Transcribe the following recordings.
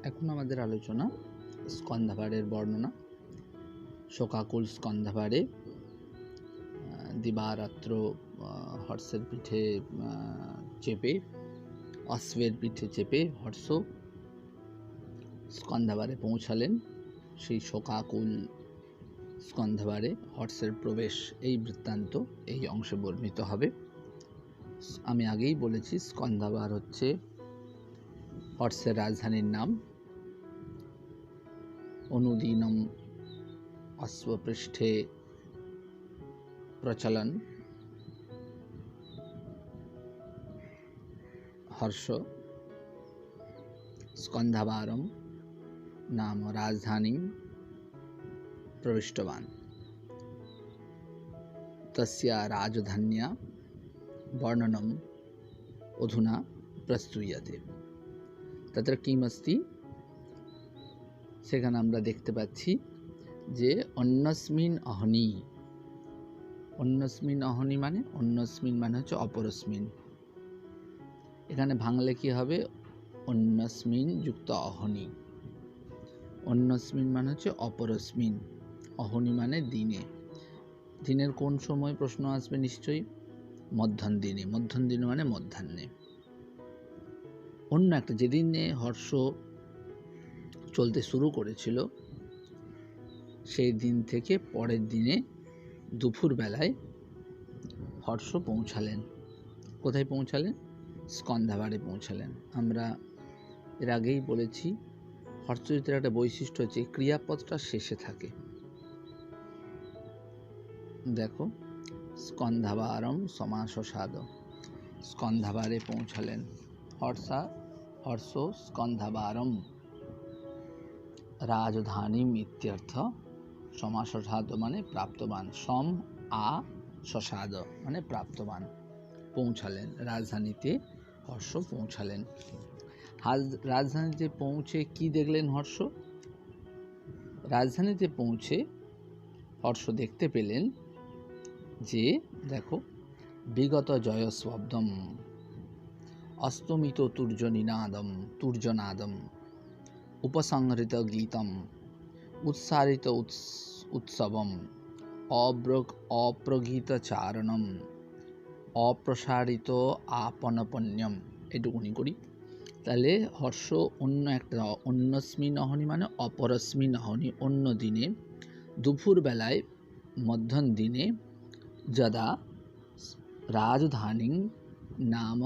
এখন আমাদের আলোচনা স্কন্ধাবারের বর্ণনা। শোকাকুল স্কন্ধাবারে দিবারাত্র হর্ষের পিঠে চেপে, অশ্বের পিঠে চেপে হর্ষ স্কন্ধাবারে পৌঁছালেন। সেই শোকাকুল স্কন্ধাবারে হর্ষের প্রবেশ, এই বৃত্তান্ত এই অংশে বর্ণিত হবে। আমি আগেই বলেছি স্কন্ধাবার হচ্ছে হর্ষের রাজধানীর নাম। অনুদিনম অশ্বপৃষ্ঠে প্রচলন হর্ষ স্কন্ধাবারম নাম রাজধানী प्रविष्टवान्। तस्य राजधान्या वर्णनम् अधुना प्रस्तूयते। तत्र किमस्ति সেখানে আমরা দেখতে পাচ্ছি যে অন্যস্মিন অহনি, অন্যস্মিন অহনি মানে অন্যস্মিন মানে হচ্ছে অপরস্মিন। এখানে ভাঙলে কি হবে? অন্যস্মিন যুক্ত অহনি। অন্যস্মিন মানে হচ্ছে অপরস্মিন, অহনি মানে দিনে। দিনের কোন সময় প্রশ্ন আসবে? নিশ্চয়ই মধ্যাহ্ন দিনে। মধ্যাহ্ন দিনে মানে মধ্যাহ্নে। অন্য একটা যেদিনে হর্ষ চলতে শুরু করেছিল সেই দিন থেকে পরের দিনে দুপুর বেলায় হর্ষ পৌঁছালেন। কোথায় পৌঁছালেন? স্কন্ধাবারে পৌঁছালেন। আমরা এর আগেই বলেছি হর্ষযুতের একটা বৈশিষ্ট্য হচ্ছে ক্রিয়াপদটা শেষে থাকে। দেখো, স্কন্ধাবারম সমাসসাদ, স্কন্ধাবারে পৌঁছালেন। হর্ষ স্কন্ধাবারম রাজধানীম ইত্যর্থ। সমাসসাদ মানে প্রাপ্তবান, সম আ সসাদ মানে প্রাপ্তবান। পৌঁছালেন রাজধানীতে, হর্ষ পৌঁছালেন। রাজধানীতে পৌঁছে কি দেখলেন হর্ষ? রাজধানীতে পৌঁছে হর্ষ দেখতে পেলেন যে, দেখো, বিগত জয়শব্দম অস্তমিত তুর্যনাদম উপসংহৃত গীতম উৎসারিত উৎসবম অপ্রগীত চারণম অপ্রসারিত আপনপন্যম। এটুকুনি করি। তাহলে হর্ষ অন্য একটা অন্যস্মিন অহনি মানে অপরস্মিন অহনি, অন্য দিনে দুপুর বেলায় মধ্যাহ্ন দিনে যদা রাজধানী নাম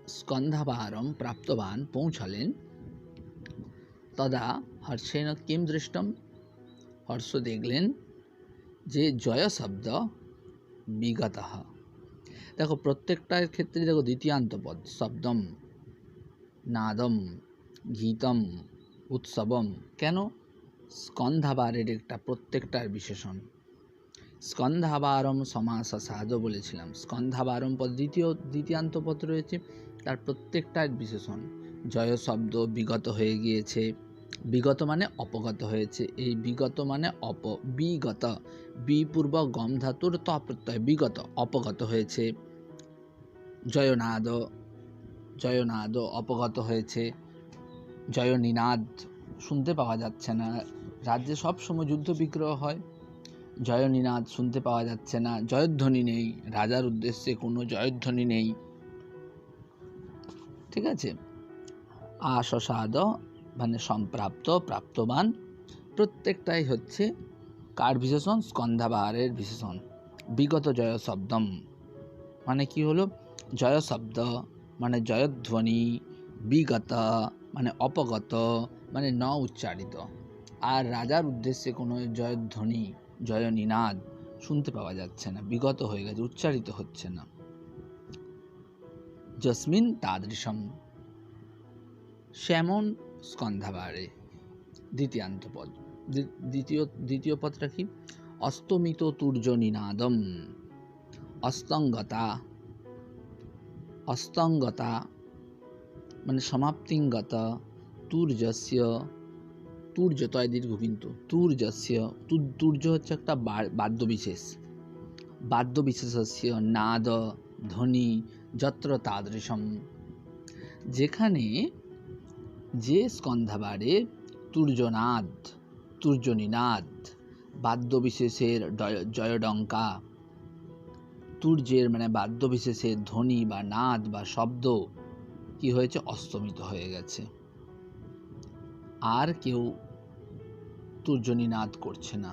স্কন্ধাবারম প্রাপ্তবান পৌঁছালেন, তদা হর্ষেণ কিম দৃষ্টম, হর্ষ দেখলেন যে জয় শব্দ বিগত। দেখো প্রত্যেকটার ক্ষেত্রে দেখো দ্বিতীয়ান্ত পদ, শব্দম, নাদম, গীতম, উৎসবম। কেন? স্কন্ধাবারের একটা প্রত্যেকটার বিশেষণ। স্কন্ধাবারম সমাসসাদ বলেছিলাম। স্কন্ধাবারম পদ দ্বিতীয়ান্ত পদ রয়েছে, তার প্রত্যেকটার বিশেষণ। জয় শব্দ বিগত হয়ে গিয়েছে, বিগত মানে অপগত হয়েছে। এই বিগত মানে বিগত, বিপূর্বক গম ধাতুর ত প্রত্যয়, বিগত অপগত হয়েছে। জয়নাদ অপগত হয়েছে। জয়নিনাদ শুনতে পাওয়া যাচ্ছে না। রাজ্যে সব সময় যুদ্ধ বিগ্রহ হয়, জয়নিনাদ শুনতে পাওয়া যাচ্ছে না। জয়ধ্বনি নেই, রাজার উদ্দেশ্যে কোনো জয়ধ্বনি নেই। ঠিক আছে। আশসাদ মানে সম্প্রাপ্ত, প্রাপ্তবান। প্রত্যেকটাই হচ্ছে কার বিশেষণ? স্কন্ধাবারের বিশেষণ। বিগত জয় শব্দম মানে কি হলো? জয় শব্দ মানে জয়ধ্বনি, বিগত মানে অপগত মানে ন উচ্চারিত। আর রাজার উদ্দেশ্যে কোনো জয়ধ্বনি, জয়নিনাদ শুনতে পাওয়া যাচ্ছে না, বিগত হয়ে গেছে, উচ্চারিত হচ্ছে না। যস্মিন তাদৃশম, সেমন স্কন্ধাবারে। দ্বিতীয়ান্ত পদ। দ্বিতীয় পদটা কি? অস্তমিত তুর্যনিনাদম, অস্তঙ্গতা মানে সমাপ্তিঙ্গত, তুর্যস্য, তুর্য তয় দীর্ঘ কিন্তু, তুর্যস্য, তুর্য হচ্ছে একটা বাদ্যবিশেষ, বাদ্যবিশেষস্য নাদ ধ্বনি যত্র তাদৃশম, যেখানে যে স্কন্ধাবারে তুর্যনাদ, তুর্যনিনাদ, বাদ্যবিশেষের জয়ডঙ্কা, তুর্যের মানে বাদ্যবিশেষের ধ্বনি বা নাদ বা শব্দ কি হয়েছে, অস্তমিত হয়ে গেছে। আর কেউ তুর্যনিনাদ করছে না।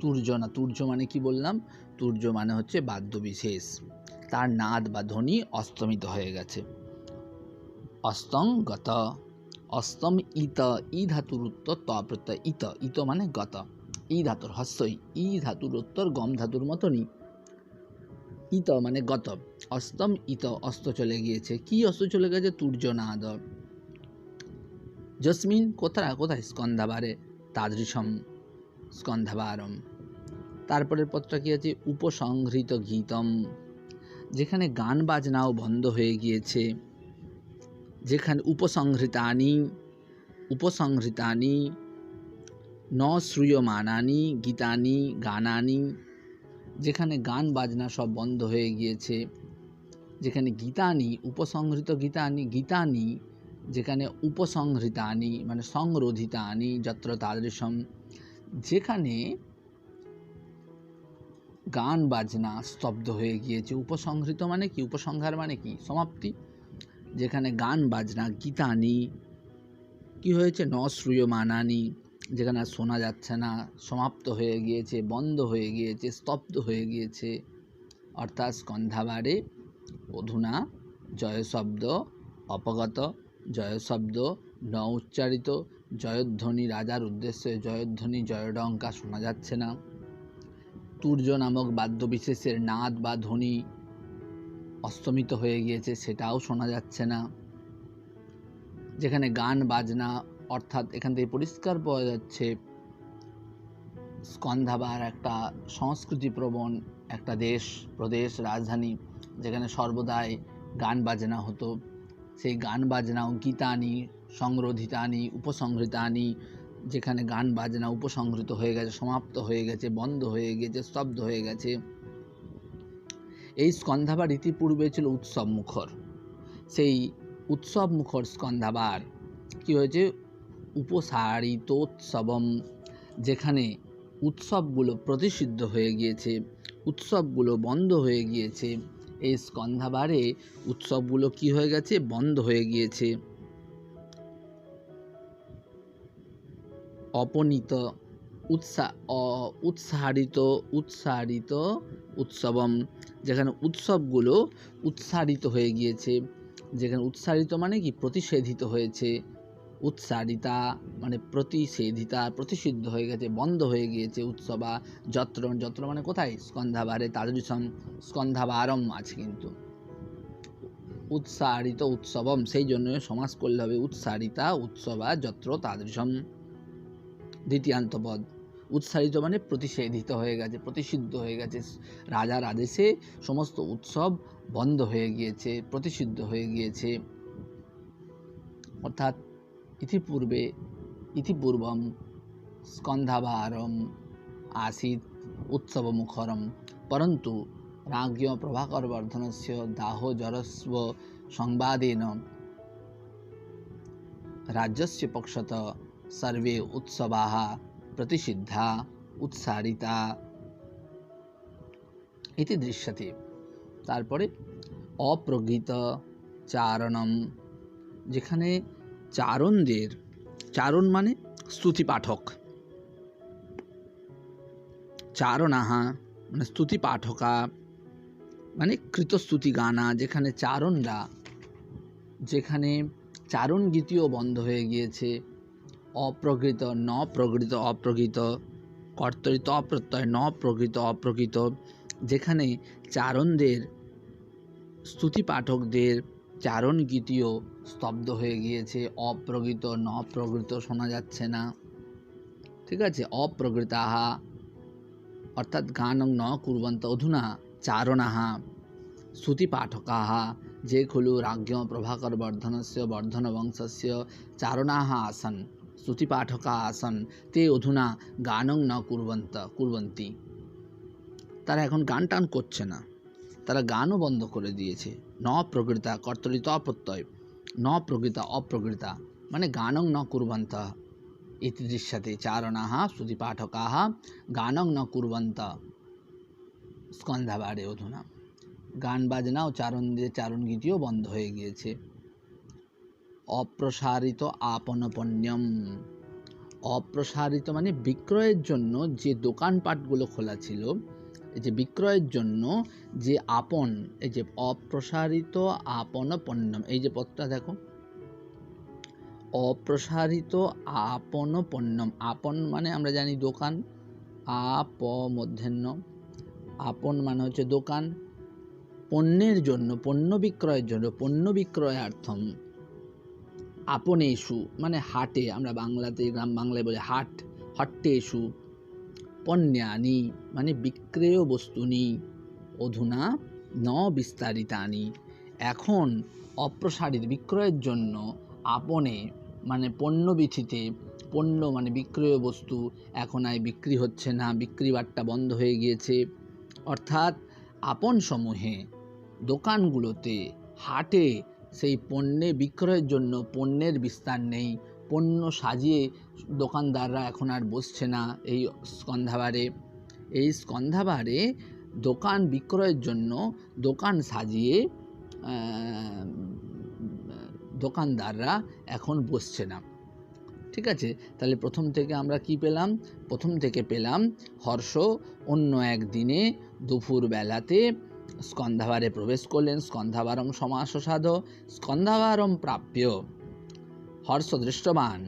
তুর্যনা, তুর্য মানে কি বললাম, তুর্য মানে হচ্ছে বাদ্যবিশেষ, তার নাদ বা ধ্বনি অস্তমিত হয়ে গেছে। অস্তং গত, অস্তম ইত, ই ধাতুর উত্তর ত প্রত্যয় ইত, ইত মানে গত, ই ধাতুর হস্যই, ই ধাতুর উত্তর গম ধাতুর মতনই, ইত মানে গত। অস্তম ইত, অস্ত চলে গিয়েছে। কি অস্ত চলে গেছে? তুর্যনাদ। যস্মিন, কোথায় কোথায়? স্কন্ধাবারে, তাদৃশম স্কন্ধাবারম। তারপরের পদটা কি আছে? উপসংহৃত গীতম, যেখানে গান বাজনাও বন্ধ হয়ে গিয়েছে, যেখানে উপসংহৃতানি, উপসংহৃতানি ন শ্রূয়মানানি গীতানি গানানি, যেখানে গান বাজনা সব বন্ধ হয়ে গিয়েছে, যেখানে গীতানি উপসংহৃত, গীতানি গীতানি যেখানে উপসংহৃতানি মানে সংরোধিতানি, যত্র তাদৃশম, যেখানে গান বাজনা স্তব্ধ হয়ে গিয়েছে। উপসংহৃত মানে কি? উপসংহার মানে কি? সমাপ্তি। যেখানে গান বাজনা গীতানি কি হয়েছে? ন শ্রূয়মানানি, যেখানে আর শোনা যাচ্ছে না, সমাপ্ত হয়ে গিয়েছে, বন্ধ হয়ে গিয়েছে, স্তব্ধ হয়ে গিয়েছে। অর্থাৎ স্কন্ধাবারে অধুনা জয় শব্দ অপগত, জয় শব্দ ন উচ্চারিত, জয়ধ্বনি রাজার উদ্দেশ্যে জয়ধ্বনি জয়ডঙ্কা শোনা যাচ্ছে না। তুর্য নামক বাদ্যবিশেষের নাদ বা ধ্বনি অস্তমিত হয়ে গিয়েছে, সেটাও শোনা যাচ্ছে না। যেখানে গান বাজনা, অর্থাৎ এখান থেকে পরিষ্কার পাওয়া যাচ্ছে স্কন্ধাবার একটা সংস্কৃতিপ্রবণ একটা দেশ, প্রদেশ, রাজধানী, যেখানে সর্বদাই গান বাজনা হতো। সেই গান বাজনাও গীতানি সংরোধিতানি উপসংহৃতানি, যেখানে গান বাজনা উপসংহৃত হয়ে গেছে, সমাপ্ত হয়ে গেছে, বন্ধ হয়ে গেছে, স্তব্ধ হয়ে গেছে। এই স্কন্ধাবার ইতিপূর্বে ছিল উৎসব মুখর। সেই উৎসব মুখর স্কন্ধাবার কি হয়েছে? উপসারিতোৎসবম, যেখানে উৎসবগুলো প্রতিষিদ্ধ হয়ে গিয়েছে, উৎসবগুলো বন্ধ হয়ে গিয়েছে। এই স্কন্ধাবারে উৎসবগুলো কি হয়ে গেছে? বন্ধ হয়ে গিয়েছে। অপনীত উৎসারিত উৎসারিত উৎসবম, যেখানে উৎসবগুলো উৎসারিত হয়ে গিয়েছে। যেখানে উৎসারিত মানে কি? প্রতিষেধিত হয়েছে। উৎসারিতা মানে প্রতিষেধিতা, প্রতিষিদ্ধ হয়ে গেছে, বন্ধ হয়ে গিয়েছে। উৎসবা যত্র, যত্র মানে কোথায়? স্কন্ধাবারে, তাদৃশম স্কন্ধাবারম আছে কিন্তু উৎসারিত উৎসবম, সেই জন্য সমাস করলে হবে উৎসারিতা উৎসবা যত্র তাদৃশম দ্বিতীয়ান্ত পদ। উৎসারিত মানে প্রতিষেধিত হয়ে গেছে, প্রতিষিদ্ধ হয়ে গেছে। রাজার আদেশে সমস্ত উৎসব বন্ধ হয়ে গিয়েছে, প্রতিষিদ্ধ হয়ে গিয়েছে। অর্থাৎ ইতিপূর্বম স্কন্ধাবারম आसीत् उत्सवमुखरं परन्तु राज्ञ प्रभाकरवर्धनस्य दाहोजरस्व संवादेन राज्यस्य पक्षतः सर्वे उत्सवाः प्रतिषिद्धा उत्सारिता इति दृश्यते। तारपरे अप्रगीत चारणम, যেখানে চারণদের, চারণ মানে স্তুতি পাঠক, চারণাহা মানে স্তুতি পাঠকা মানে কৃতস্তুতি গানা, যেখানে চারণরা, যেখানে চারণ গীতিও বন্ধ হয়ে গিয়েছে। অপ্রকৃত ন প্রকৃত অপ্রকৃত, কর্তরিত অপ্রত্যয় ন প্রকৃত অপ্রকৃত, যেখানে চারণদের, স্তুতি পাঠকদের চারণ গীতিও স্তব্ধ হয়ে গিয়েছে। অপ্রকৃত ন প্রকৃত শোনা যাচ্ছে না। ঠিক আছে, অপ্রকৃতাহা অর্থাৎ গানং ন কুর্বন্ত অধুনা চারণাহা শ্রুতিপাঠকাः যে খলু राज्ञ प्रभाकरवर्धनस्य वर्धनवंशस्य चारणाः आसन् श्रुतिपाठकाः आसन् ते অধুনা গানং ন কুর্বন্তি, তারা এখন গান টান করছে না, তারা গানও বন্ধ করে দিয়েছে। ন প্রকৃতা কর্তরিত অপ্রত্যয়, ন প্রকৃতা অপ্রকৃতা মানে গানং ন কুর্বন্তঃ ইতি দৃশ্যতে চারণাः শ্রুতিপাঠকাः গানং ন কুর্বন্তঃ স্কন্ধাবারে অধুনা। গান বাজনা ও চারণ গীতিও বন্ধ হয়ে গিয়েছে। অপ্রসারিত আপনপণ্যম, অপ্রসারিত মানে বিক্রয়ের জন্য যে দোকানপাটগুলো খোলা ছিল, এই যে বিক্রয়ের জন্য যে আপন, এই যে অপ্রসারিত আপনপণ্যম, এই যে পদটা দেখো, অপ্রসারিত আপনপণ্যম। আপন মানে আমরা জানি দোকান, আপ মধ্যাহ্ন, আপন মানে হচ্ছে দোকান। পণ্যের জন্য, পণ্য বিক্রয়ের জন্য, পণ্য বিক্রয়ার্থম আপনেষু মানে হাটে, আমরা বাংলাতে গ্রাম বাংলায় বলে হাট, হট্টেষু পণ্যানি মানে বিক্রেয় বস্তুনি অধুনা ন বিস্তারিতানি, এখন অপ্রসারিত বিক্রয়ের জন্য আপনে মানে পণ্যবিথিতে, পণ্য মানে বিক্রয় বস্তু এখন আর বিক্রি হচ্ছে না, বিক্রি বাট্টা বন্ধ হয়ে গিয়েছে। অর্থাৎ আপন সমূহে, দোকানগুলোতে, হাটে সেই পণ্যে বিক্রয়ের জন্য পণ্যের বিস্তার নেই, পণ্য সাজিয়ে দোকানদাররা এখন আর বসছে না এই স্কন্ধাবারে। এই স্কন্ধাবারে দোকান বিক্রয়ের জন্য দোকান সাজিয়ে দোকানদাররা এখন বসছে না। ঠিক আছে, তাহলে প্রথম থেকে আমরা কি পেলাম? প্রথম থেকে পেলাম হর্ষ অন্য একদিনে দুপুর বেলাতে স্কন্ধাবারে প্রবেশ করলেন। স্কন্ধাবারং সমাসসাধ স্কন্ধাবারং প্রাপ্য হর্ষ দৃষ্টবান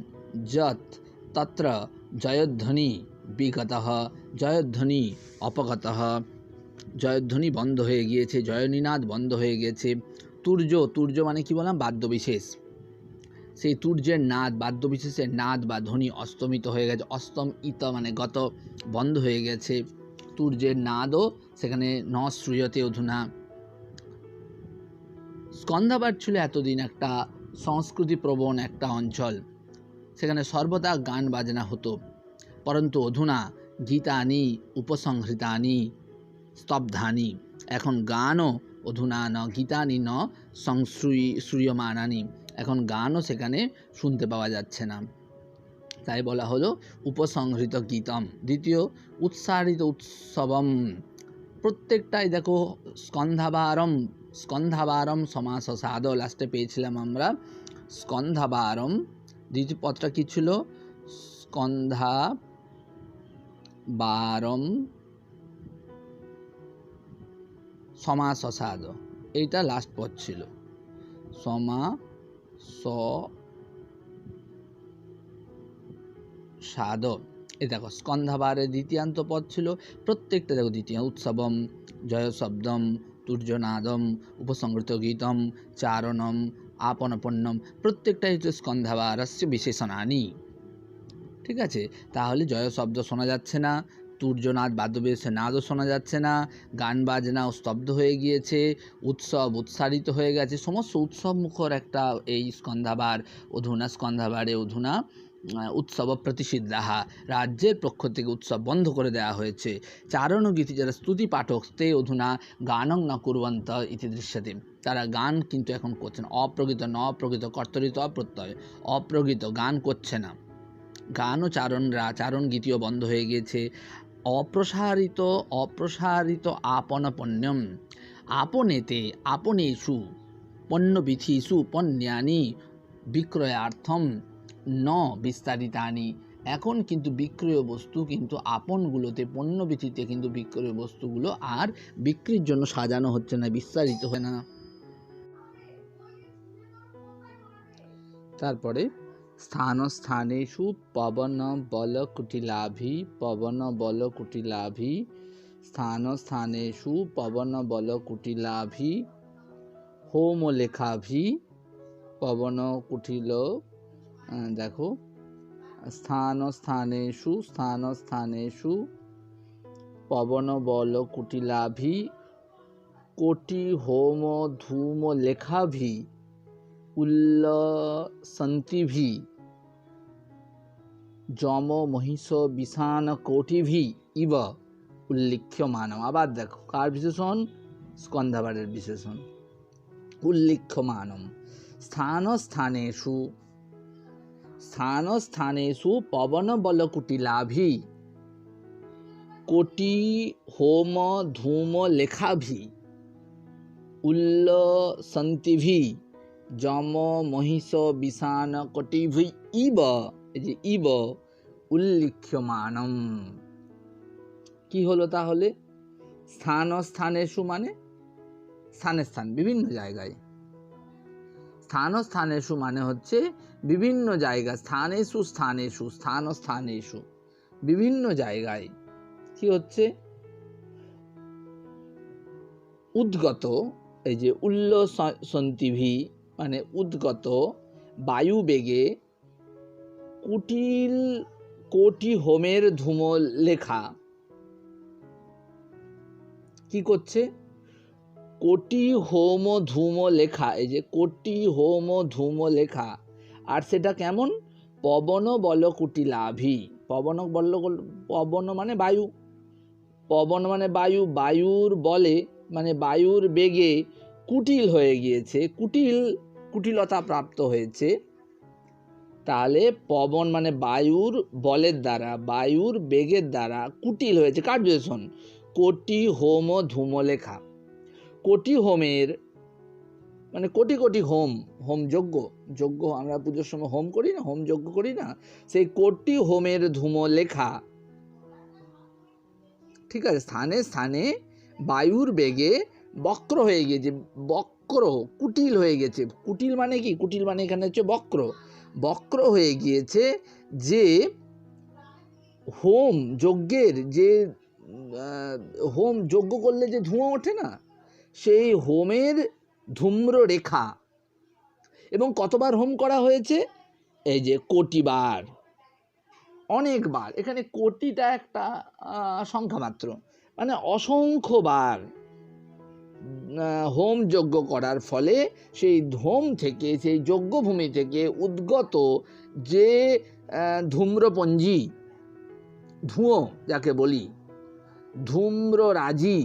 যৎ তত্র জয়ধ্বনি বিগতঃ জয়ধ্বনি অপগতঃ, জয়ধ্বনি বন্ধ হয়ে গিয়েছে, জয়নিনাদ বন্ধ হয়ে গিয়েছে। তুর্য, তুর্য মানে কি বললাম? বাদ্যবিশেষ। সেই তুর্যের নাদ, বাদ্যবিশেষের নাদ বা ধ্বনি অস্তমিত হয়ে গেছে। অস্তম ইত মানে গত, বন্ধ হয়ে গেছে। তুর্যের নাদও সেখানে ন শ্রূয়তে অধুনা। স্কন্ধাবার ছিল এতদিন একটা সংস্কৃতিপ্রবণ একটা অঞ্চল, সেখানে সর্বদা গান বাজনা হতো। পরন্তু অধুনা গীতানি উপসংহৃতানি স্তব্ধানি, এখন গানও অধুনা ন গীতানি ন শ্রূয়মানানি, এখন গানও সেখানে শুনতে পাওয়া যাচ্ছে না। তাই বলা হলো উপসংহৃত গীতম। দ্বিতীয় উৎসারিত উৎসবম, প্রত্যেকটাই দেখো স্কন্ধাবারম, স্কন্ধাবারম সমাসসাধ লাস্টে পেয়েছিলাম আমরা। স্কন্ধাবারম দ্বিতীয় পদটা কি ছিল? স্কন্ধাবারম সমাসসাধ, এইটা লাস্ট পদ ছিল। সমাসসাধ, এই দেখো স্কন্ধাবারের দ্বিতীয়ান্ত পদ ছিল। প্রত্যেকটা দেখো দ্বিতীয় উৎসবম, জয় শব্দম, তুর্যনাদম, উপসংহৃত গীতম, চারণম, আপনপন্নম, প্রত্যেকটাই হচ্ছে স্কন্ধাবারস্য বিশেষণানি। ঠিক আছে, তাহলে জয় শব্দ শোনা যাচ্ছে না, তুর্যনাদ বাদ্যবিশেষের নাদও শোনা যাচ্ছে না, গান বাজনাও স্তব্ধ হয়ে গিয়েছে, উৎসব উৎসারিত হয়ে গেছে, সমস্ত উৎসব মুখর একটা এই স্কন্ধাবার। অধুনা স্কন্ধাবারে অধুনা উৎসব প্রতিষিদ্ধাহা, রাজ্যের পক্ষ থেকে উৎসব বন্ধ করে দেওয়া হয়েছে। চারণ গীতি যারা স্তুতি পাঠক তে অধুনা গানং ন কুর্বন্ত ইতি দৃশ্যতে, তারা গান কিন্তু এখন করছে না। অপ্রকৃত ন প্রকৃত কর্তরিত অপ্রত্যয়, অপ্রকৃত গান করছে না। গান ও চারণ গীতিও বন্ধ হয়ে গিয়েছে। অপ্রসারিত অপ্রসারিত আপনপণ্যম, আপনেতে আপনেষু পণ্যবিথিষু পণ্যানি বিক্রয়ার্থম ন বিস্তারিতানি, এখন কিন্তু বিক্রয় বস্তু কিন্তু আপনগুলোতে, পণ্যবিথিতে কিন্তু বিক্রয় বস্তুগুলো আর বিক্রির জন্য সাজানো হচ্ছে না, বিস্তারিত হয় না। তারপরে স্থান স্থানেষু পবন বল কুটিলাভি, পবন বল কুটিলাভি, স্থান স্থানেষু পবন বল কুটিলাভি, হোম লেখাভি, পবন কুটিল, দেখো স্থান স্থানেষু পবন বল কুটিলাভি, কোটি হোম ধূম লেখাভি, উল্লসন্তিভি, যম মহিষ বিষাণ কোটিভি ইব উল্লিখ্যমানম। আবার দেখো কার বিশেষণ? স্কন্ধাবারের বিশেষণ। উল্লিখ্যমানম স্থান স্থানেষু, স্থান স্থানেষু পবন বল কুটিলাভি কোটি হোম ধূম লেখাভি উল্লসন্তিভি যম মহিষ বিষাণ কটিভি ইব, এই যে ইব উল্লিখ্যমানম। কি হলো তাহলে? স্থান স্থানেষু মানে স্থানে স্থান, বিভিন্ন জায়গায়। স্থান স্থানেষু মানে হচ্ছে বিভিন্ন জায়গা, স্থানেষু স্থানেষু, স্থান স্থানেষু বিভিন্ন জায়গায়। কি হচ্ছে? উদ্গত, এই যে উল্লসন্তিভি মানে উদ্গত বায়ু বেগে কুটিল কোটি হোমের ধূম লেখা। কি করছে? কোটি হোম ধূম লেখা, এই যে কোটি হোম ধূম লেখা। আর সেটা কেমন? পবন বল কুটিলাভি। পবন বল, পবন মানে বায়ু, পবন মানে বায়ু, বায়ুর বলে মানে বায়ুর বেগে কুটিল হয়ে গিয়েছে, কুটিলতা প্রাপ্ত হয়েছে। তাহলে পবন মানে বায়ুর বলের দ্বারা, বায়ুর বেগের দ্বারা কুটিল হয়েছে। কার বিশেষণ? কোটি হোম ধূম লেখা। কোটি হোমের মানে কোটি কোটি হোম, হোম যজ্ঞ, যজ্ঞ আমরা পুজোর সময় হোম করি না, হোম যজ্ঞ করি না, সেই কোটি হোমের ধূম লেখা। ঠিক আছে, স্থানে স্থানে বায়ুর বেগে বক্র হয়ে গিয়েছে, বক্র কুটিল হয়ে গেছে। কুটিল মানে কি? কুটিল মানে এখানে হচ্ছে বক্র, বক্র হয়ে গিয়েছে। যে হোম যজ্ঞের যে হোম যজ্ঞ করলে যে ধোঁয়া ওঠে না, সেই হোমের ধূম্র রেখা। এবং কতবার হোম করা হয়েছে? এই যে কোটিবার, অনেকবার। এখানে কোটিটা একটা সংখ্যা মাত্র, মানে অসংখ্যবার হোম যজ্ঞ করার ফলে সেই হোম থেকে, সেই যজ্ঞভূমি থেকে উদ্গত যে ধূম্রপঞ্জি, ধুঁয়ো যাকে বলি, ধূম্র রাজি,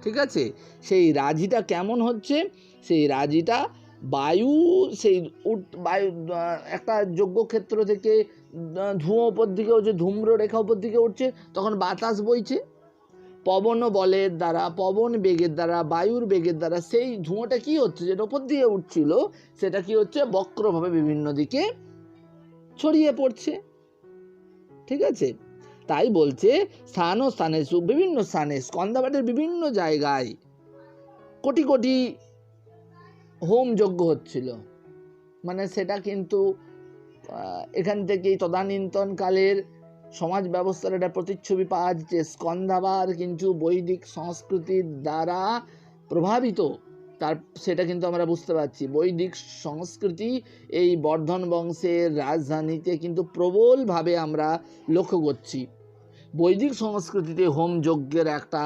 ঠিক আছে, সেই রাজিটা কেমন হচ্ছে? সেই রাজিটা বায়ু, সেই বায়ু একটা যজ্ঞক্ষেত্র থেকে ধুঁয়ো উপর দিকে হচ্ছে, ধূম্র রেখা উপর দিকে উঠছে, তখন বাতাস বইছে, পবন বলের দ্বারা, পবন বেগের দ্বারা, বায়ুর বেগের দ্বারা সেই ধুঁয়োটা কি হচ্ছে? যেটা উপর দিয়ে উঠছিল সেটা কি হচ্ছে? বক্রভাবে বিভিন্ন দিকে ছড়িয়ে পড়ছে। ঠিক আছে, তাই বলছে স্থান স্থানে, বিভিন্ন স্থানে, স্কন্ধাবাটের বিভিন্ন জায়গায় কোটি কোটি হোম যজ্ঞ হচ্ছিল। মানে সেটা কিন্তু এখান থেকেই তদানীন্তন কালের সমাজ ব্যবস্থার একটা প্রতিচ্ছবি পাওয়া যাচ্ছে। স্কন্ধাবার কিন্তু বৈদিক সংস্কৃতির দ্বারা প্রভাবিত, তার সেটা কিন্তু আমরা বুঝতে পারছি। বৈদিক সংস্কৃতি এই বর্ধন বংশের রাজধানীতে কিন্তু প্রবলভাবে আমরা লক্ষ্য করছি। বৈদিক সংস্কৃতিতে হোম যজ্ঞের একটা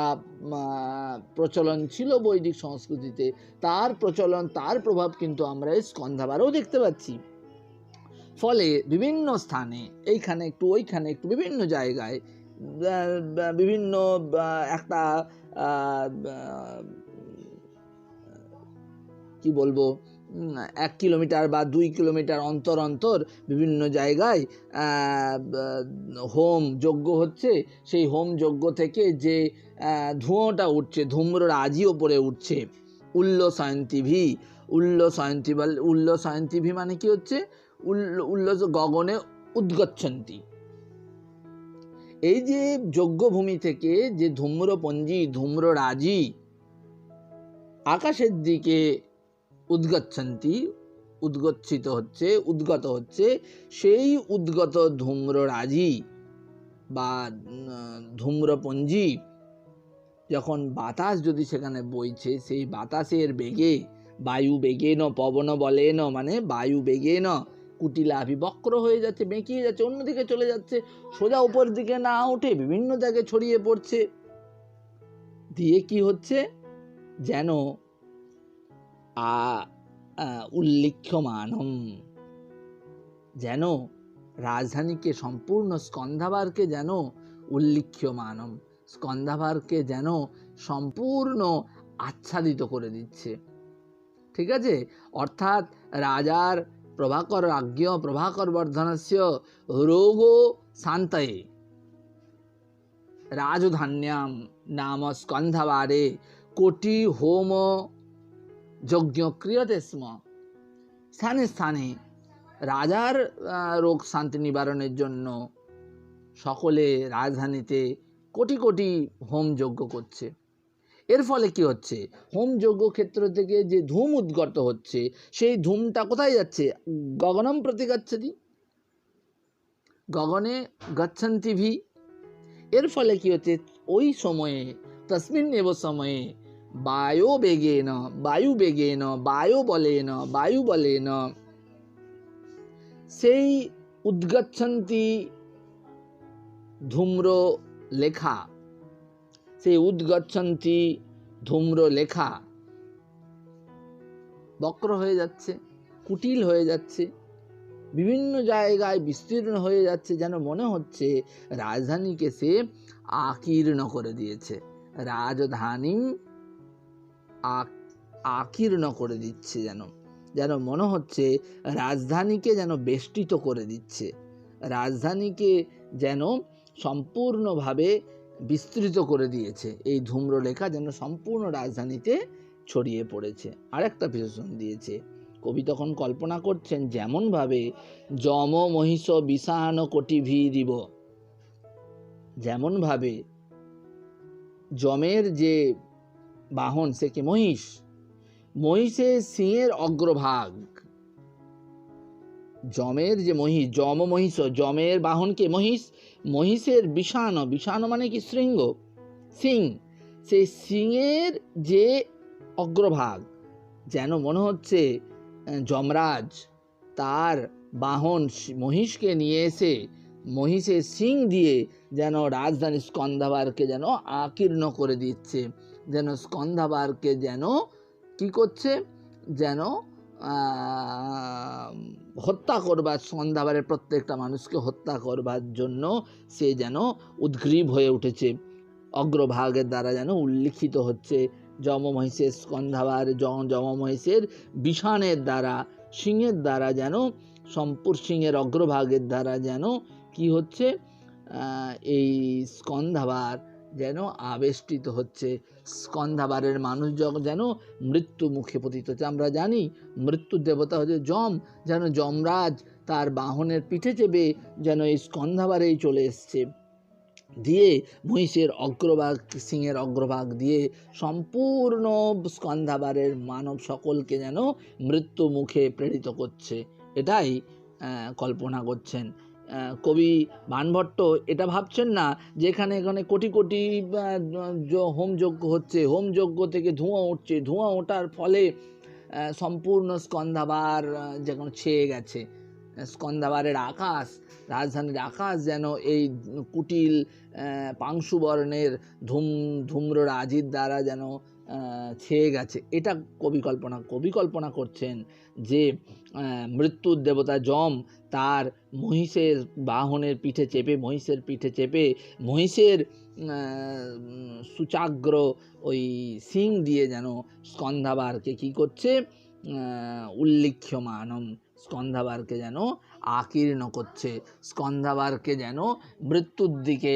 প্রচলন ছিল, বৈদিক সংস্কৃতিতে তার প্রচলন, তার প্রভাব কিন্তু আমরা এই স্কন্ধাবারেও দেখতে পাচ্ছি। ফলে বিভিন্ন স্থানে, এইখানে একটু ওইখানে একটু, বিভিন্ন জায়গায় বিভিন্ন একটা কি বলবো, 1 কিলোমিটার বা 2 কিলোমিটার অন্তর অন্তর বিভিন্ন জায়গায় হোম যজ্ঞ হচ্ছে। সেই হোম যজ্ঞ থেকে যে ধোঁয়াটা উঠছে, ধূম্র রাজি ওপরে উঠছে। উল্লসয়ন্তিভি, উল্লসয়ন্তিভি মানে কি হচ্ছে? উল্লস গগনে উদ্গচ্ছন্তি। এই যে যজ্ঞভূমি থেকে যে ধূম্রপঞ্জি, ধূম্র রাজি আকাশের দিকে উদ্গচ্ছন্তি, উদ্গচ্ছিত হচ্ছে, উদ্গত হচ্ছে, সেই উদ্গত ধূম্ররাজি বা ধূম্রপঞ্জি যখন বাতাস যদি সেখানে বইছে, সেই বাতাসের বেগে, বায়ু বেগেন পবন বলেন, মানে বায়ু বেগেন কুটিলাভি, বক্র হয়ে যাচ্ছে, বেঁকিয়ে যাচ্ছে, অন্যদিকে চলে যাচ্ছে, সোজা উপর দিকে না উঠে বিভিন্ন জায়গায় ছড়িয়ে পড়ছে। দিয়ে কি হচ্ছে? যেন উল্লিখ্যমানম, যেন রাজধানীকে, সম্পূর্ণ স্কন্ধাবারকে যেন উল্লিখ্যমানম, স্কন্ধাবারকে যেন সম্পূর্ণ আচ্ছাদিত করে দিচ্ছে। ঠিক আছে, অর্থাৎ রাজার प्रभाकर राज्ञ प्रभाकर वर्धनस्य रोगो शान्तये राजधान्याम नाम स्कंधावारे कोटि होम यज्ञ क्रियते स्म। স্থানে স্থানে রাজার রোগ শান্তি নিবারণের জন্য সকলে রাজধানীতে কোটি কোটি হোম যজ্ঞ করছে। এর ফলে কি হচ্ছে, হোম যজ্ঞ ক্ষেত্র থেকে যে ধূম উদ্গত হচ্ছে সেই ধূমটা কোথায় যাচ্ছে, গগনম প্রতি গচ্ছতি, গগনে গচ্ছন্তি ভি। এর ফলে কি হচ্ছে, ওই সময়ে তস্মিন এব সময়ে বায়ু বলেন সেই উদ্গচ্ছন্তি ধূম্র লেখা, সেই উদ্গচ্ছন্তি ধূম্র লেখা বক্র হয়ে যাচ্ছে, কুটিল হয়ে যাচ্ছে, বিভিন্ন জায়গায় বিস্তীর্ণ হয়ে যাচ্ছে, যেন মনে হচ্ছে রাজধানীকে সে আকীর্ণ করে দিয়েছে, রাজধানী আকীর্ণ করে দিচ্ছে, যেন মনে হচ্ছে রাজধানীকে যেন বেষ্টিত করে দিচ্ছে, রাজধানীকে যেন সম্পূর্ণভাবে বিস্তৃত করে দিয়েছে। এই ধূম্রলেখা যেন সম্পূর্ণ রাজধানীতে ছড়িয়ে পড়েছে। আরেকটা বিশেষণ দিয়েছে, কবি তখন কল্পনা করছেন যেমনভাবে যম মহিষ বিষাণ কোটিভি দিব, যেমনভাবে যমের যে বাহন সে কি মহিষ, মহিষের সিংহের অগ্রভাগ, যমের যে মহিষ, যম মহিষ, যমের বাহনকে মহিষ, মহিষের বিষাণ, বিষাণ মানে কি শৃঙ্গ, সিং, সেই সিংহের যে অগ্রভাগ, যেন মনে হচ্ছে যমরাজ তার বাহন মহিষকে নিয়ে এসে মহিষের সিং দিয়ে যেন রাজধানী স্কন্ধাবারকে যেন আকীর্ণ করে দিচ্ছে, যেন স্কন্ধাবারকে যেন কি করছে, যেন হত্যা করবার, স্কন্ধাবারের প্রত্যেকটা মানুষকে হত্যা করবার জন্য সে যেন উদ্গ্রীব হয়ে উঠেছে, অগ্রভাগের দ্বারা যেন উল্লিখিত হচ্ছে। যম মহিষের স্কন্ধাবার, যম মহিষের বিষাণের দ্বারা, সিংহের দ্বারা যেন সিংহের অগ্রভাগের দ্বারা যেন কি হচ্ছে, এই স্কন্ধাবার যেন আবেষ্টিত হচ্ছে, স্কন্ধাবারের মানুষ যেন মৃত্যু মুখে পতিত হচ্ছে। আমরা জানি মৃত্যুর দেবতা হচ্ছে যম, যেন যমরাজ তার বাহনের পিঠে চেপে যেন এই স্কন্ধাবারেই চলে এসছে, দিয়ে মহিষের অগ্রভাগ, সিংহের অগ্রভাগ দিয়ে সম্পূর্ণ স্কন্ধাবারের মানব সকলকে যেন মৃত্যু মুখে প্রেরিত করছে। এটাই কল্পনা করছেন কবি বাণভট্ট। এটা ভাবছেন না যে এখানে কোটি কোটি হোমযজ্ঞ হচ্ছে, হোমযজ্ঞ থেকে ধোঁয়া উঠছে, ধোঁয়া ওঠার ফলে সম্পূর্ণ স্কন্ধাবার যেন ছেয়ে গেছে, স্কন্ধাবারের আকাশ, রাজধানীর আকাশ যেন এই কুটিল পাংশুবর্ণের ধূম্ররাজির দ্বারা যেন ছেয়ে গেছে। এটা কবি কল্পনা করছেন যে মৃত্যুর দেবতা যম তার মহিষের বাহনের পিঠে চেপে, মহিষের পিঠে চেপে মহিষের সুচাগ্র ওই সিং দিয়ে যেন স্কন্ধাবারকে কি করছে, উল্লিখ্যমানম, স্কন্ধাবারকে যেন আকীর্ণ করছে, স্কন্ধাবারকে যেন মৃত্যুর দিকে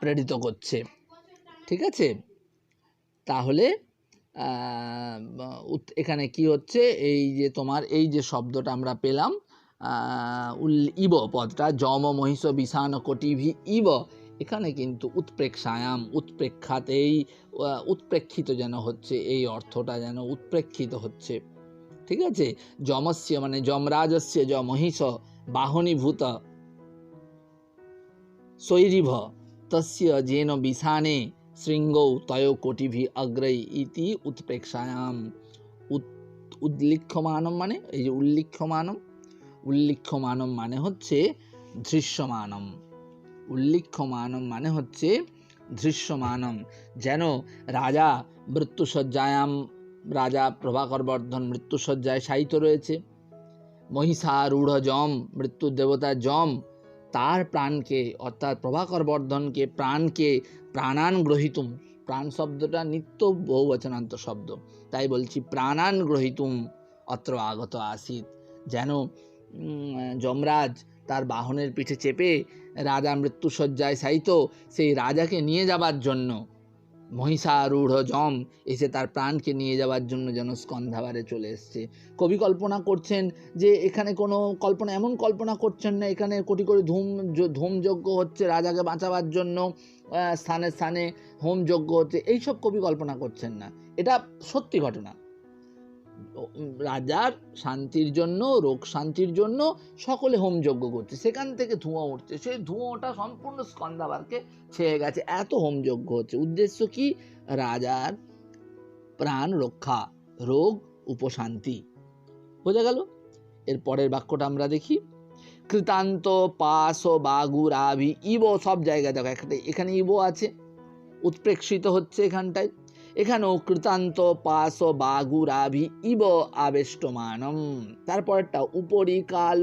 প্রেরিত করছে। ঠিক আছে, তাহলে এখানে কি হচ্ছে, এই যে তোমার এই যে শব্দটা আমরা পেলাম ইব পদটা, যম মহিষ বিষাণ কোটিভি ইব, এখানে কিন্তু উৎপ্রেক্ষায়াম, উৎপ্রেক্ষাতেই উৎপ্রেক্ষিত যেন হচ্ছে, এই অর্থটা যেন উৎপ্রেক্ষিত হচ্ছে। ঠিক আছে, যমস্য মানে যমরাজস্য মহিষ বাহনীভূত শৈরিভ তস্য যেন বিষাণে শৃঙ্গৌ তয় কোটিভি অগ্রৈ ইতি উৎপ্রেক্ষায়াম। উল্লিখ্যমানম মানে এই যে উল্লিখ্যমানম, উল্লিখ্যমানম মানে হচ্ছে দৃশ্যমানম, উল্লিখ্যমানম মানে হচ্ছে দৃশ্যমানম। যেন রাজা মৃত্যুশয্যায়াম, রাজা প্রভাকর বর্ধন মৃত্যুশয্যায় শায়িত রয়েছে, মহিষারূঢ় যম, মৃত্যুর দেবতা যম তার প্রাণকে অর্থাৎ প্রভাকর বর্ধনকে প্রাণকে প্রাণান গ্রহিতুম, প্রাণ শব্দটা নিত্য বহুবচনান্ত শব্দ, তাই বলছি প্রাণান গ্রহিতুম অত্র আগত আসিত, যেন যমরাজ তার বাহনের পিঠে চেপে রাজা মৃত্যুশয্যায় শায়িত সেই রাজাকে নিয়ে যাবার জন্য মহিষারূঢ় যম এসে তার প্রাণকে নিয়ে যাওয়ার জন্য যেন স্কন্ধাবারে চলে এসছে। কবি কল্পনা করছেন যে এখানে কোনো এমন কল্পনা করছেন না এখানে কোটি কোটি ধূমযজ্ঞ হচ্ছে রাজাকে বাঁচাবার জন্য, স্থানে স্থানে হোমযজ্ঞ হচ্ছে, এইসব কবি কল্পনা করছেন না। এটা সত্যি ঘটনা। রাজার শান্তির জন্য, রোগ শান্তির জন্য সকলে হোমযজ্ঞ করছে, সেখান থেকে ধোঁয়া উঠছে, সেই ধোঁয়াটা সম্পূর্ণ স্কন্ধাবারকে ছেয়ে গেছে, এত হোমযজ্ঞ হচ্ছে। উদ্দেশ্য কি? রাজার প্রাণ রক্ষা, রোগ উপশান্তি। বোঝা গেল? এর পরের বাক্যটা আমরা দেখি। কৃতান্ত পাশ বাগুরাভি ইব, সব জায়গায় দেখো এখানে ইব আছে, উৎপ্রেক্ষিত হচ্ছে এখানটায়। এখানেও কৃতান্ত পাশ বাগুরাভি ইব আবেষ্টমানম। তারপরটা উপরি কাল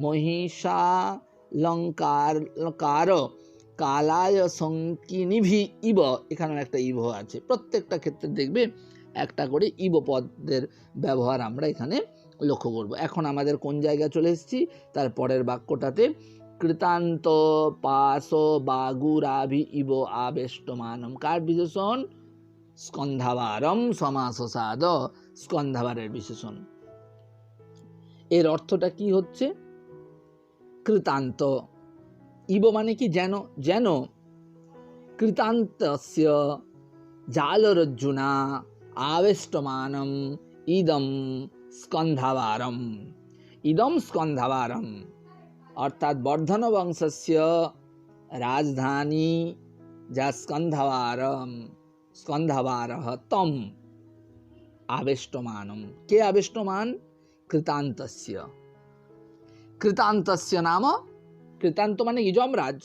মহিষালঙ্কার কালায় সংকিনিভি ইব, এখানেও একটা ইব আছে। প্রত্যেকটা ক্ষেত্রে দেখবে একটা করে ইব পদের ব্যবহার আমরা এখানে লক্ষ্য করব। এখন আমাদের কোন জায়গায় চলে এসেছি? তার পরের বাক্যটাতে কৃতান্ত পাশ বাগুরাভি ইব আবেষ্টমানম, কার বিশেষণ? স্কন্ধাবারম সমাসসাদ, স্কন্ধাবারের বিশেষণ। এর অর্থটা কি হচ্ছে? কৃতান্ত, ইব মানে কি? যেন, যেন কৃতান্তস্য জালরজ্জুনা আবেষ্টমানম ইদম স্কন্ধাবারম। ইদম স্কন্ধাবারম অর্থাৎ বর্ধন বংশস্য রাজধানী যা স্কন্ধাবারঃ তম আবেষ্টমানম। কে আবেষ্টমান? কৃতান্তস্য। কৃতান্তস্য নাম, কৃতান্ত মানে কি? যমরাজ।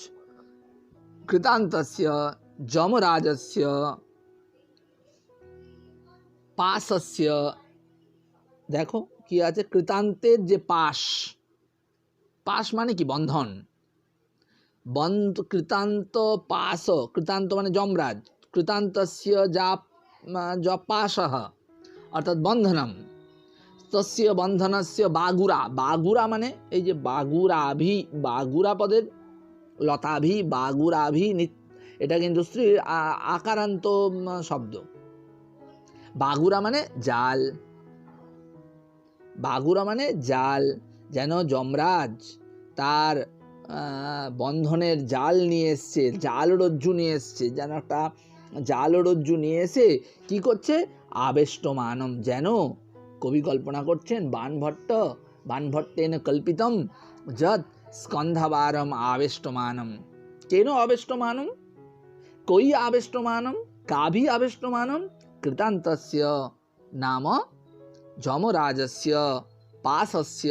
কৃতান্তস্য যমরাজস্য পাশস্য, দেখো কি আছে? কৃতান্তের যে পাশ, পাশ মানে কি? বন্ধন। কৃতান্ত পাশ, কৃতান্ত মানে যমরাজ, কৃতান্তস্য যা পাশঃ অর্থাৎ বন্ধনম, তস্য বন্ধনস্য বাগুরা। বাগুরা মানে এই যে বাগুরাভি, বাগুরা পদের লতাভি, বাগুরাভি, এটা কিন্তু স্ত্রীর আকারান্ত শব্দ। বাগুরা মানে জাল, বাগুরা মানে জাল। যেন যমরাজ তার বন্ধনের জাল নিয়ে এসছে, জাল রজ্জু নিয়ে এসছে, যেন একটা জাল রজ্জু নিয়ে এসে কি করছে? আবেষ্টমানম, যেন কবি কল্পনা করছেন বাণভট্টেন কল্পিতম যৎ স্কন্ধাবারম আবেষ্টমানম। কেন আবেষ্টমানম? কই আবেষ্টমানম? কাভি আবেষ্টমানম? কৃতান্তস্য নাম যমরাজস্য পাশস্য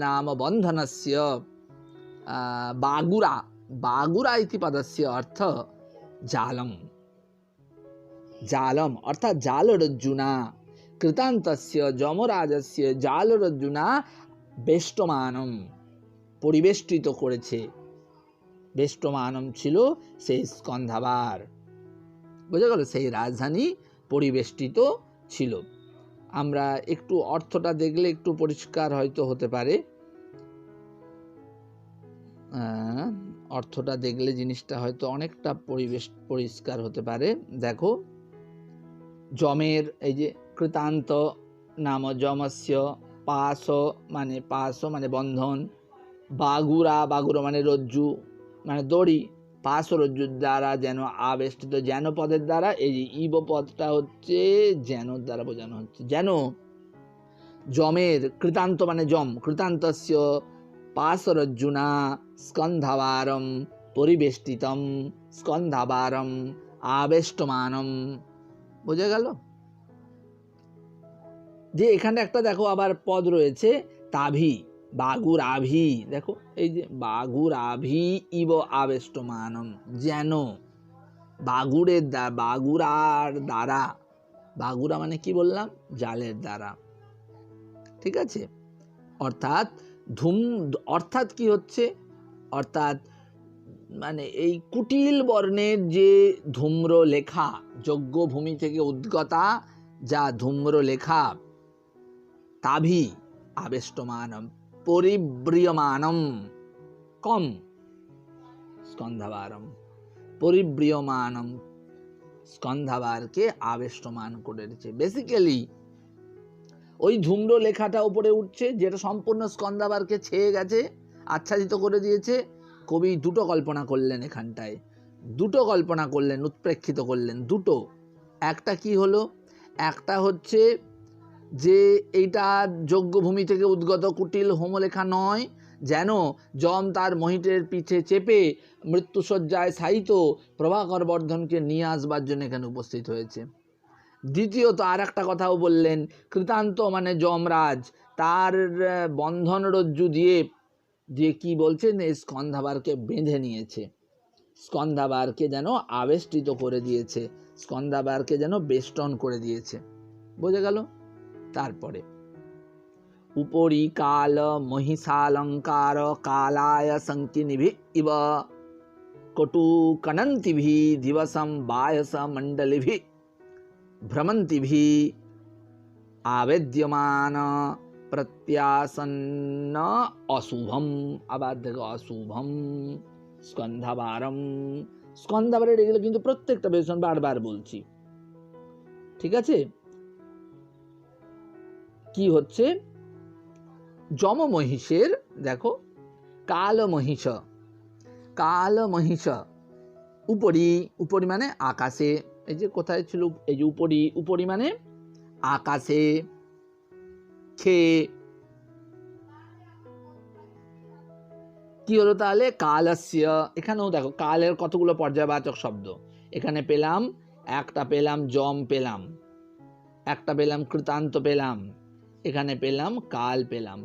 নাম বন্ধনস্য বাগুরা। বাগুরা ইতি পদস্য অর্থ জালম। জালম অর্থাৎ জালরজ্জুনা, কৃতান্তস্য যমরাজস্য জালরজ্জুনা বেষ্টমানম, পরিবেষ্টিত করেছে। বেষ্টমানম ছিল সেই স্কন্ধাবার। বোঝা গেল? সেই রাজধানী পরিবেষ্টিত ছিল। আমরা একটু অর্থটা দেখলে একটু পরিষ্কার হয়তো হতে পারে, অর্থটা দেখলে জিনিসটা হয়তো অনেকটা পরিষ্কার হতে পারে। দেখো, যমের এই যে কৃতান্ত নাম যমস্য, পাশ মানে বন্ধন, বাগুরা, বাগুরা মানে রজ্জু মানে দড়ি, পাশ রজ্জুর দ্বারা যেন আবেষ্টিত, যেন পদের দ্বারা। এই যে ইব পদটা হচ্ছে যেন দ্বারা বোঝানো হচ্ছে। যেন যমের, কৃতান্ত মানে যম, কৃতান্তস্য পাশ রজ্জুনা স্কন্ধাবারম পরিবেষ্টিতম স্কন্ধাবারম আবেষ্টমানম। বোঝা গেল? যে এখানে একটা দেখো আবার পদ রয়েছে তাভি, বাগুরাভি। দেখো এই যে বাগুরাভি ইব আবেষ্টমানম, যেন বাগুরার দ্বারা, বাগুরা মানে কি বললাম? জালের দ্বারা। ঠিক আছে? অর্থাৎ অর্থাৎ কি হচ্ছে? অর্থাৎ মানে এই কুটিল বর্ণের যে ধূম্র লেখা, যজ্ঞ ভূমি থেকে উদ্গতা যা ধূম্র লেখা, তাভি আবেষ্টমানম পরিব্রিয়মানম কম স্কন্ধাবারম, পরিব্রিয়মানম স্কন্ধাবারকে আবেষ্টমান করেছে। বেসিক্যালি ওই ধূম্র লেখাটা উপরে উঠছে, যেটা সম্পূর্ণ স্কন্ধাবারকে ছেয়ে গেছে, আচ্ছাদিত করে দিয়েছে। কবি দুটো কল্পনা করলেন এখানটায়, দুটো কল্পনা করলেন, উৎপ্রেক্ষিত করলেন দুটো। একটা কি হলো, একটা হচ্ছে যে এইটা যজ্ঞভূমি থেকে উদ্গত কুটিল হোমলেখা নয়, যেন যম তার মহিটের পিঠে চেপে মৃত্যুশয্যায় শায়িত প্রভাকর বর্ধনকে নিয়ে আসবার জন্য এখানে উপস্থিত হয়েছে। দ্বিতীয়ত আর একটা কথাও বললেন, কৃতান্ত মানে যমরাজ, তার বন্ধন রজ্জু দিয়ে দিয়ে কি বলছেন, এই স্কন্ধাবারকে বেঁধে নিয়েছে, স্কন্ধাবারকে যেন আবেষ্টিত করে দিয়েছে, স্কন্ধাবারকে যেন বেষ্টন করে দিয়েছে। বোঝা গেল? তারপরে উপরি কাল মহিষালঙ্কার কালায় সংকিনিভি ইব কটু কনন্তিভি দিবসম বায়স মণ্ডলিভি ভ্রমন্তিভি আবেদ্যমান প্রত্যাসন্ন অশুভম। আবার দেখো অশুভম স্কন্ধাবারম, স্কন্ধাবারের এগুলো কিন্তু প্রত্যেকটা বিশেষণ বারবার বলছি, ঠিক আছে? কি হচ্ছে, যম মহিষের, দেখো কাল মহিষ, কাল মহিষ উপরি, উপরি মানে আকাশে, এই যে কোথায় ছিল, এই যে উপরি, উপরি মানে আকাশে, খেয়ে কি হলো তাহলে, কালস্য, এখানেও দেখো কালের কতগুলো পর্যায়বাচক শব্দ, এখানে পেলাম একটা, পেলাম যম, পেলাম একটা, পেলাম কৃতান্ত, পেলাম এখানে, পেলাম কাল, পেলাম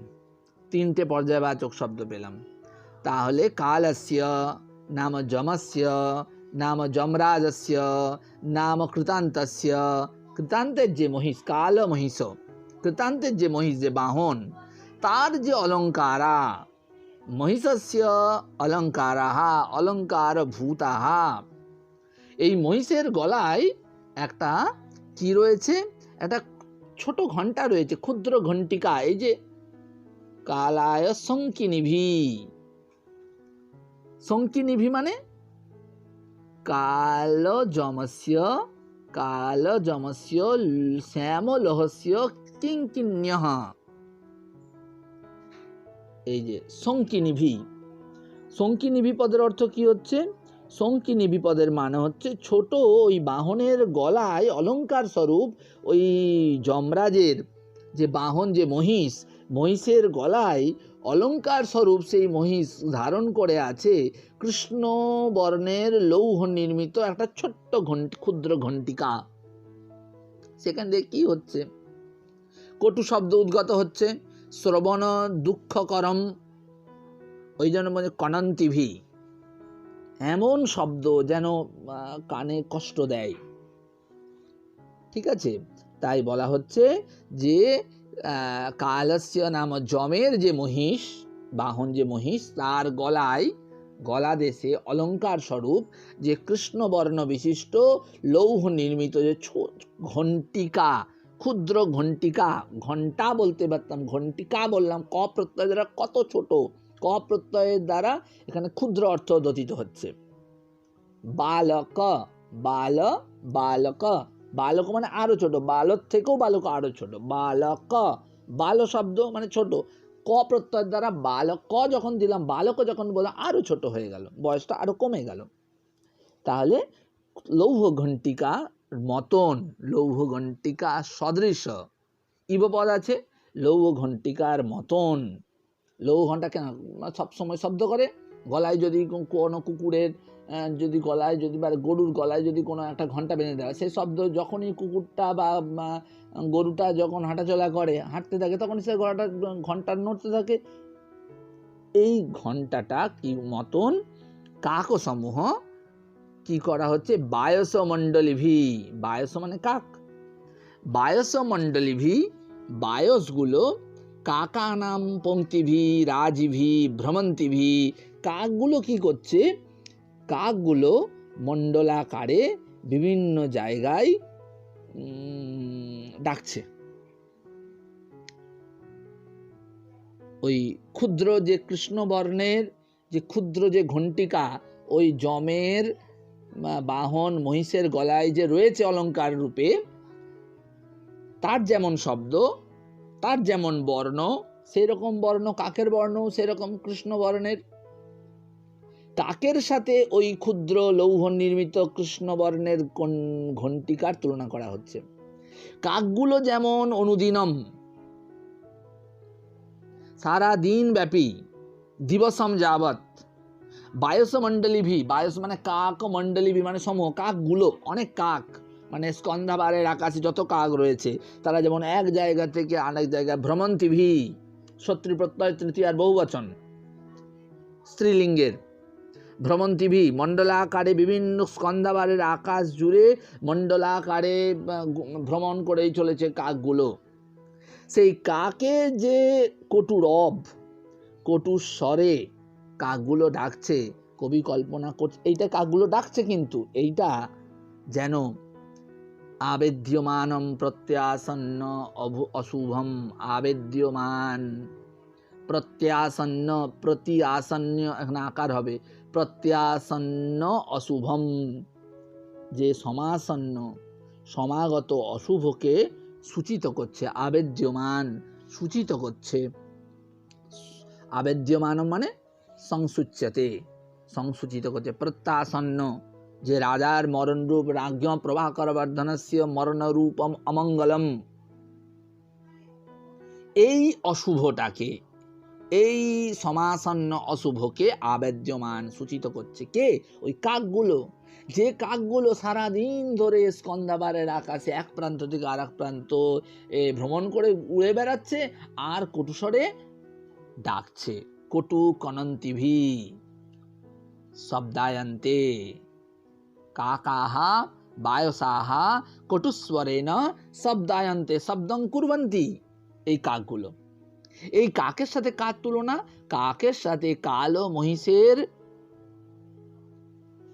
তিনটে পর্যায়বাচক শব্দ পেলাম। তাহলে কালস্য নাম যমস্য নাম যমরাজস্য নাম কৃতান্তস্য, কৃতান্তের যে মহিষ, কাল মহিষ, কৃতান্তের যে মহিষ, যে বাহন, তার যে অলঙ্কারা, মহিষস্য অলঙ্কারাঃ অলঙ্কার ভূতাঃ, এই মহিষের গলায় একটা কি রয়েছে, একটা ছোট ঘণ্টা রয়েছে, ক্ষুদ্র ঘণ্টিকা। এই যে কালায় সংকিনিভি, সংকিনিভি মানে কাল যমস্য, কাল যমস্য শ্যাম লোহস্য কিঙ্কিণ্যঃ, এই যে সংকিনিভি, সংকিনিভি পদের অর্থ কি হচ্ছে, সংকিনিভি পদের মানে হচ্ছে ছোট ওই বাহনের গলায় অলঙ্কার স্বরূপ, ওই যমরাজের যে বাহন, যে মহিষ, মহিষের গলায় অলঙ্কার স্বরূপ সেই মহিষ ধারণ করে আছে কৃষ্ণ বর্ণের লৌহ নির্মিত একটা ছোট্ট ক্ষুদ্র ঘণ্টিকা। সেখান থেকে কি হচ্ছে, কটু শব্দ উদ্গত হচ্ছে, শ্রবণ দুঃখকরম, ওই জন্য বলে কনন্তিভি, এমন শব্দ যেন কানে কষ্ট দেয়, ঠিক আছে? তাই বলা হচ্ছে যে কালস্য নাম যমের যে মহিষ, বাহন যে মহিষ, তার গলায়, গলা দেশে অলঙ্কার স্বরূপ যে কৃষ্ণবর্ণ বিশিষ্ট লৌহ নির্মিত যে ঘণ্টিকা, ক্ষুদ্র ঘণ্টিকা, ঘণ্টা বলতে পারতাম, ঘণ্টিকা বললাম, ক প্রত্যয় দ্বারা কত ছোট, ক প্রত্যয়ের দ্বারা এখানে ক্ষুদ্র অর্থ দতিত হচ্ছে। বালক, বাল, বালক, বালক মানে আরো ছোট, বালক থেকেও বালক আরো ছোট, বালক, বাল শব্দ মানে ছোট, ক প্রত্যয়ের দ্বারা বালক, ক যখন দিলাম, বালক যখন বললাম আরো ছোট হয়ে গেল, বয়সটা আরো কমে গেল। তাহলে লৌহ ঘণ্টিকা মতন, লৌহ ঘণ্টিকা সদৃশ, ইবপদ আছে, লৌহ ঘণ্টিকার মতন। লৌহ ঘণ্টা কেন সবসময় শব্দ করে, গলায় যদি কোনো কুকুরের যদি গলায়, যদি বা গরুর গলায় যদি কোনো একটা ঘণ্টা বেঁধে দেয়, সেই শব্দ যখনই কুকুরটা বা গরুটা যখন হাঁটাচলা করে, হাঁটতে থাকে, তখন সে গলাটা ঘণ্টা নড়তে থাকে। এই ঘণ্টাটা কি মতন কাক সমূহ কি করা হচ্ছে, বায়স মণ্ডলীভি, বায়স মানে কাক, বায়স মণ্ডলীভি, বায়সগুলো কাকা নাম পঙ্ক্তিভি রাজিভি ভ্রমন্তিভি, কাকগুলো কি করছে, কাকগুলো মণ্ডলাকারে বিভিন্ন জায়গায় ডাকছে। ওই ক্ষুদ্র যে কৃষ্ণবর্ণের যে ক্ষুদ্র যে ঘণ্টিকা, ওই যমের বাহন মহিষের গলায় যে রয়েছে অলঙ্কার রূপে, তার যেমন শব্দ, তার যেমন বর্ণ, সেরকম বর্ণ কাকের বর্ণ সেরকম কৃষ্ণ বর্ণের। কাকের সাথে ওই ক্ষুদ্র লৌহ নির্মিত কৃষ্ণ বর্ণের ঘণ্টিকার তুলনা করা হচ্ছে। কাকগুলো যেমন অনুদিনম, সারা দিন ব্যাপী, দিবসম যাবৎ, বায়স মণ্ডলীভি, বায়স মানে কাক, মণ্ডলীভি মানে সমূহ, কাকগুলো অনেক কাক, মানে স্কন্ধাবারের আকাশে যত কাক রয়েছে তারা যেমন এক জায়গা থেকে আরেক জায়গায় ভ্রমন্তিভি, শত্রু প্রত্যয় তৃতীয়ার বহুবচন স্ত্রীলিঙ্গের, ভ্রমন্তিভি মণ্ডলাকারে বিভিন্ন স্কন্ধাবারের আকাশ জুড়ে মণ্ডলাকারে ভ্রমণ করেই চলেছে কাকগুলো। সেই কাকে যে কটু রব, কটু স্বরে কাকগুলো ডাকছে, কবি কল্পনা করছে এইটা কাকগুলো ডাকছে, কিন্তু এইটা যেন আবেদ্যমানম প্রত্যাসন্ন অশুভম, আবেদ্যমান প্রত্যাসন্ন, প্রতি আসন্ন এখানে আকার হবে, প্রত্যাসন্ন অশুভম, যে সমাসন্ন সমাগত অশুভকে সূচিত করছে, আবেদ্যমান সূচিত করছে। আবেদ্যমান মানে সংসূচ্যতে, সংসূচিত করছে। প্রত্যাসন্ন যে রাজার মরণরূপ, রাজ্ঞ প্রভাকর বর্ধনস্য মরণরূপম অমঙ্গলম, এই অশুভটাকে, এই সমাসন্ন অশুভকে আবেদ্যমান সূচিত করছে কে? ওই কাকগুলো, যে কাকগুলো সারাদিন ধরে স্কন্ধাবারের আকাশে এক প্রান্ত থেকে আর এক প্রান্ত ভ্রমণ করে উড়ে বেড়াচ্ছে আর কটুস্বরে ডাকছে। কটু কনন্তিভি শব্দায়ন্তে কাকাহা বায়সাহা কটুস্বরেণ শব্দায়ন্তে শব্দং কুর্বন্তি। এই কাকগুলো, এই কাকের সাথে কার তুলনা? কাকের সাথে কালো মহিষের,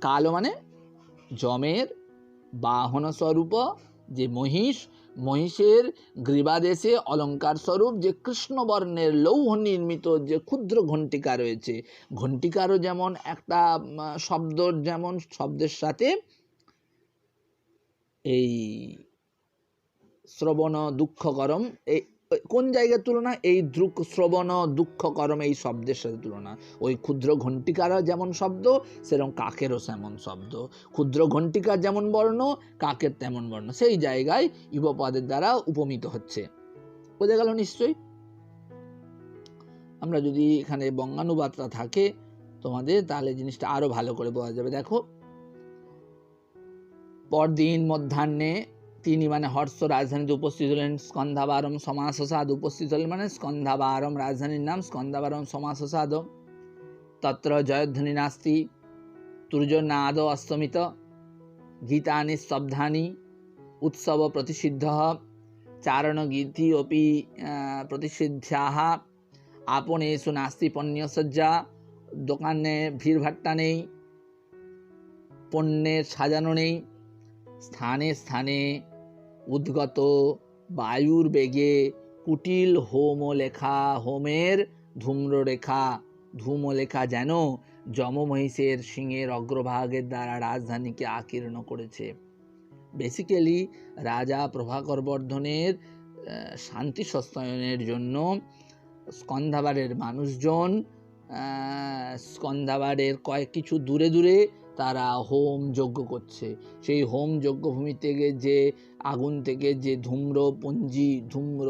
কালো মানে যমের বাহন স্বরূপ যে মহিষ, মহিষের গ্রীবাদেশে অলঙ্কার স্বরূপ যে কৃষ্ণবর্ণের লৌহ নির্মিত যে ক্ষুদ্র ঘণ্টিকা রয়েছে, ঘণ্টিকারও যেমন একটা শব্দ, যেমন শব্দের সাথে এই শ্রবণ দুঃখকরম, এই কোন জায়গার তুলনা? এই শ্রবণ দুঃখকরম এই শব্দের সাথে তুলনা। ওই ক্ষুদ্র ঘণ্টিকারও যেমন শব্দ, সেরকম কাকেরও তেমন শব্দ। ক্ষুদ্র ঘণ্টিকার যেমন বর্ণ, কাকের তেমন বর্ণ, সেই জায়গায় ইবপদের দ্বারা উপমিত হচ্ছে। বোঝা গেল নিশ্চয়ই? আমরা যদি এখানে বঙ্গানুবাদটা থাকে তোমাদের, তাহলে জিনিসটা আরো ভালো করে বোঝা যাবে। দেখো, পরদিন মধ্যাহ্নে তিনি মানে হর্ষ রাজধানীতে উপস্থিত হলেন। স্কন্ধাবারম সমাসসাদ, উপস্থিত হলেন মানে স্কন্ধাবারম রাজধানীর নাম, স্কন্ধাবারম সমাসসাদ। তত্র জয়ধ্বনি নাস্তি তুর্যনাদ অস্তমিত, গীতানি শব্দানি উৎসব প্রতিষিদ্ধ, চারণ গীতি অপি প্রতিষিদ্ধাহ, আপনেষু নাস্তি পণ্যসজ্জা, দোকানে ভিড়ভাট্টা নেই, পণ্যের সাজানো নেই, স্থানে স্থানে উদ্গত বায়ুর বেগে কুটিল হোমলেখা, হোমের ধূম্ররেখা, ধূমলেখা যেন যমমহিষের সিংহের অগ্রভাগের দ্বারা রাজধানীকে আকীর্ণ করেছে। বেসিক্যালি রাজা প্রভাকর বর্ধনের শান্তি সস্তায়নের জন্য স্কন্ধাবারের মানুষজন স্কন্ধাবারের কয়েক কিছু দূরে দূরে তারা হোম যজ্ঞ করছে। সেই হোম যজ্ঞভূমি থেকে যে আগুন থেকে যে ধূম্রপুঞ্জি, ধূম্র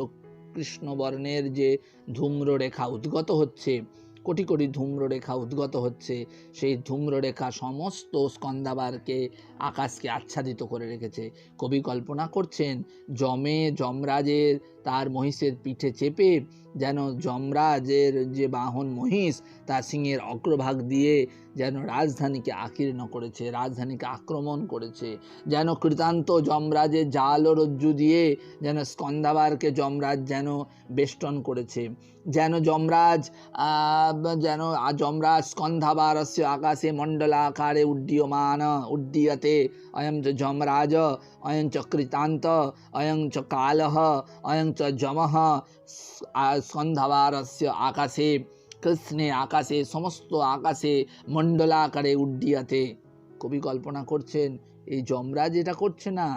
কৃষ্ণবর্ণের যে ধূম্ররেখা উদ্গত হচ্ছে, কোটি কোটি ধূম্ররেখা উদ্গত হচ্ছে, সেই ধূম্ররেখা সমস্ত স্কন্ধাবারকে, আকাশকে আচ্ছাদিত করে রেখেছে। কবি কল্পনা করছেন যমরাজের তার মহিষের পিঠে চেপে যেন যমরাজের যে বাহন মহিষ তার সিংহের অগ্রভাগ দিয়ে যেন রাজধানীকে আকীর্ণ করেছে, রাজধানীকে আক্রমণ করেছে। যেন কৃতান্ত যমরাজের জাল ও রজ্জু দিয়ে যেন স্কন্ধাবারকে যমরাজ যেন বেষ্টন করেছে। যেন যমরাজ স্কন্ধাবারস্য আকাশে মণ্ডলাকারে উড্ডীয়তে, অয়ং চ যমরাজ, অয়ং চ কৃতান্ত, অয়ং চ কালঃ, অয়ং च যমः স্কন্ধাবারস্য আকাশে কৃষ্ণে আকাশে সমস্ত আকাশে মণ্ডলাকারে উড্ডীয়তে। কবি কল্পনা করছেন এই যমরাজ এটা করছে না,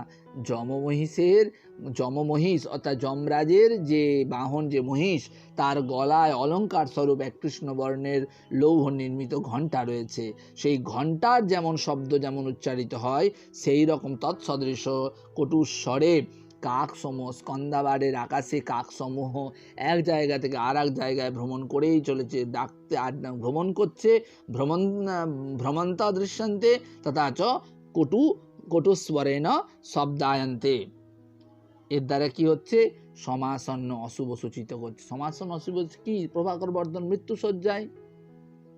যমমহিষ অর্থাৎ যমরাজের যে বাহন যে মহিষ, তার গলায় অলঙ্কার স্বরূপ এক কৃষ্ণবর্ণের লৌহ নির্মিত ঘণ্টা রয়েছে। সেই ঘণ্টার যেমন শব্দ যেমন উচ্চারিত হয়, সেই রকম তৎসদৃশ কটুস্বরে কাকসমূহ, স্কন্দাবারের আকাশে কাকসমূহ এক জায়গা থেকে আর এক জায়গায় ভ্রমণ করেই চলেছে, ডাকতে ভ্রমণ করছে। ভ্রমন্ত দৃশ্যন্তে তথা চ কটুস্বরেণ শব্দায়ন্তে। এর দ্বারা কি হচ্ছে? সমাসন্ন অশুভ সূচিত করছে। সমাসন্ন অশুভ কি? প্রভাকর বর্ধন মৃত্যুসজ্জায়,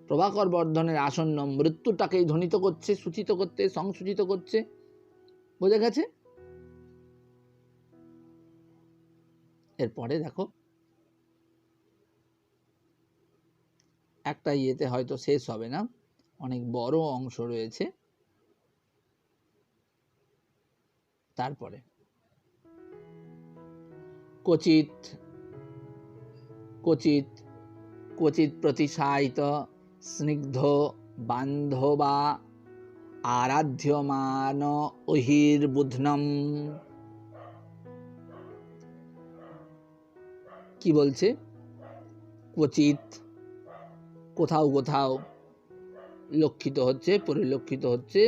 প্রভাকর বর্ধনের আসন্ন মৃত্যুটাকেই ধ্বনিত করছে, সূচিত করতে, সংসূচিত করছে। বোঝা গেছে? এরপরে দেখো একটা ইয়েতে হয়তো শেষ হবে না, অনেক বড় অংশ রয়েছে। তারপরে ক্বচিৎ ক্বচিৎ ক্বচিৎ প্রতিশায়িত স্নিগ্ধ বান্ধবা আরাধ্যমান অহির্বুধ্নম। কি বলছে? ক্বচিৎ কোথাও কোথাও লক্ষিত হচ্ছে, পরিলক্ষিত হচ্ছে,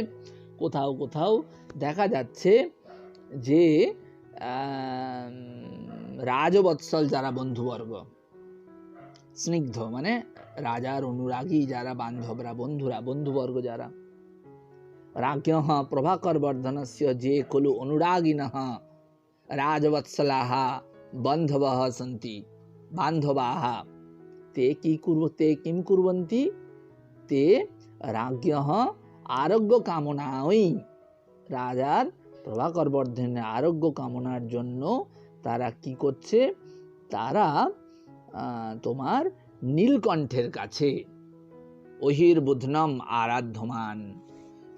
কোথাও কোথাও দেখা যাচ্ছে যে রাজবৎসল যারা বন্ধুবর্গ, স্নিগ্ধ মানে রাজার অনুরাগী যারা বান্ধবরা, বন্ধুরা, বন্ধুবর্গ যারা, রাজ্ঞঃ প্রভাকর বর্ধনস্য যে খলু অনুরাগিণঃ রাজবৎসলাঃ বান্ধবঃ সন্তি বান্ধবাঃ তে কিম কুর্বন্তি তে রাজ্ঞঃ আরোগ্য কামনায়। রাজার প্রভাকর বর্ধনের আরোগ্য কামনার জন্য তারা কি করছে? তারা তোমার নীলকণ্ঠের কাছে অহির্বুধ্নম আরাধ্যমান।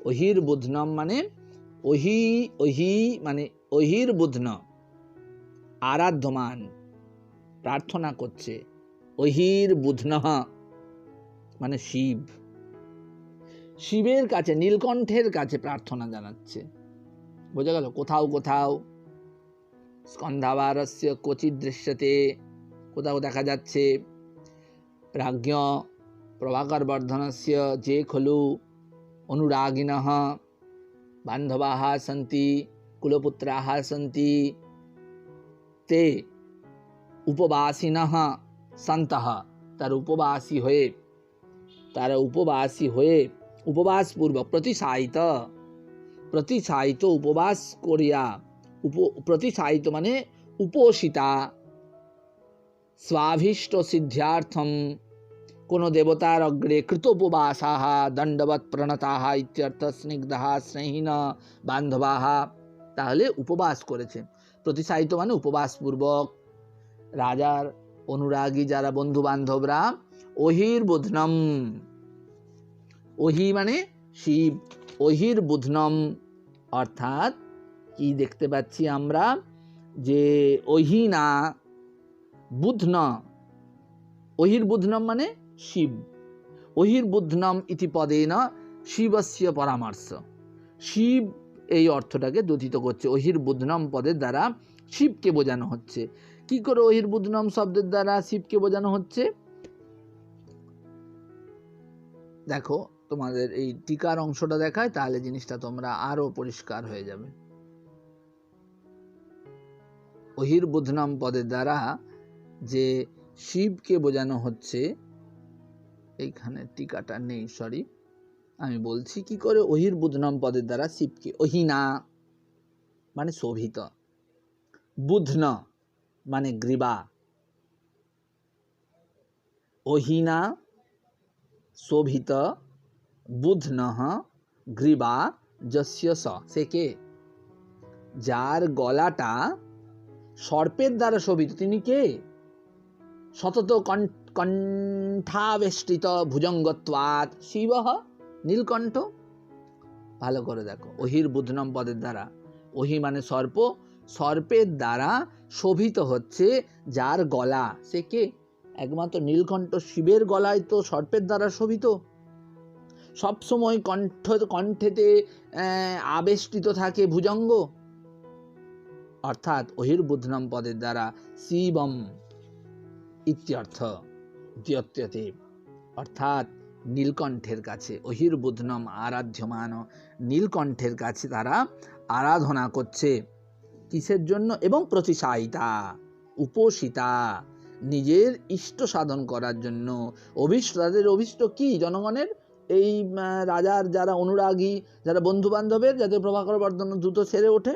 অহির্বুধ্নম মানে মানে অহির্বুধ্ন, আরাধ্যমান প্রার্থনা করছে। অহির্বুধ্ন মানে শিব, শিবের কাছে, নীলকণ্ঠের কাছে প্রার্থনা জানাচ্ছে। বোঝা গেল? কোথাও কোথাও স্কন্ধাবারস্য ক্বচিৎ দৃশ্যতে, কোথাও দেখা যাচ্ছে রাজ্ঞ প্রভাকর বর্ধনস্য যে খলু অনুরাগিণঃ বান্ধবাঃ সন্তি কুলপুত্রাঃ সন্তি তে উপবাসিনঃ সন্তঃ। তার উপবাসী হয়ে উপবাসপূর্বক প্রতিশায়িত উপবাস করিয়া, প্রতিশায়িত মানে উপোষিতা, স্বাভীষ্ট সিদ্ধার্থম কোন দেবতার অগ্রে কৃত উপবাসাহ দণ্ডবৎ প্রণতাহ ইত্যর্থ স্নিগ্ধাহ স্নেহিন বান্ধবাহ। তাহলে উপবাস করেছে। প্রতিশায়িত মানে উপবাসপূর্বক রাজার অনুরাগী যারা বন্ধু বান্ধবরা। অহির্বুধ্নম, অহি মানে শিব, অহির্বুধ্নম অর্থাৎ কি দেখতে পাচ্ছি আমরা? যে অহিনা বুধ্ন, অহির্বুধ্নম মানে শিব। অহির্বুধ্নম ইতি পদেন শিবস্য পরামর্শ। শিব এই অর্থটাকে দ্যোতিত করছে। অহির্বুধ্নম পদের দ্বারা শিবকে বোঝানো হচ্ছে। কি করে অহির্বুধ্নম শব্দের দ্বারা শিবকে বোঝানো হচ্ছে? দেখো, তোমাদের এই টিকার অংশটা দেখায়, তাহলে জিনিসটা তোমরা আরো পরিষ্কার হয়ে যাবে। অহির্বুধ্নম পদের দ্বারা যে শিবকে বোঝানো হচ্ছে, এইখানে টিকাটা নেই, সরি, আমি বলছি কি করে। অহির্বুধ্নম পদের দ্বারা শিবকে, অহিনা মানে শোভিত, বুধ্ন মানে গ্রীবা, অহিনা শোভিত, বুধ্নঃ গ্রীবা যস্য স, সে কে? যার গলাটা সর্পের দ্বারা শোভিত, তিনি কে? সতত কণ্ঠাবেষ্টিত ভুজঙ্গত্বাৎ শিবঃ নীলকণ্ঠ। ভালো করে দেখো, অহির্বুধ্নম পদের দ্বারা, অহি মানে সর্প, সর্পের দ্বারা শোভিত হচ্ছে যার গলা, সে কে? একমাত্র নীলকণ্ঠ শিবের গলায় তো সর্পের দ্বারা শোভিত। সবসময় কণ্ঠেতে আবেষ্টিত থাকে ভুজঙ্গ, অর্থাৎ অহির্বুধনম পদের দ্বারা শিবম ইত্যর্থ দ্যোত্যতে, অর্থাৎ নীলকণ্ঠের কাছে অহির্বুধনম আরাধ্যমান, নীলকণ্ঠের কাছে তারা আরাধনা করছে। কিসের জন্য? এবং প্রতিসায়িতা, উপসিতা, নিজের ইষ্ট সাধন করার জন্য। অভীষ্ট, তাদের অভীষ্ট কি? জনগণের, এই রাজার যারা অনুরাগী, যারা বন্ধু বান্ধবের, যাতে প্রভাকর বর্ধন দ্রুত সেরে ওঠে।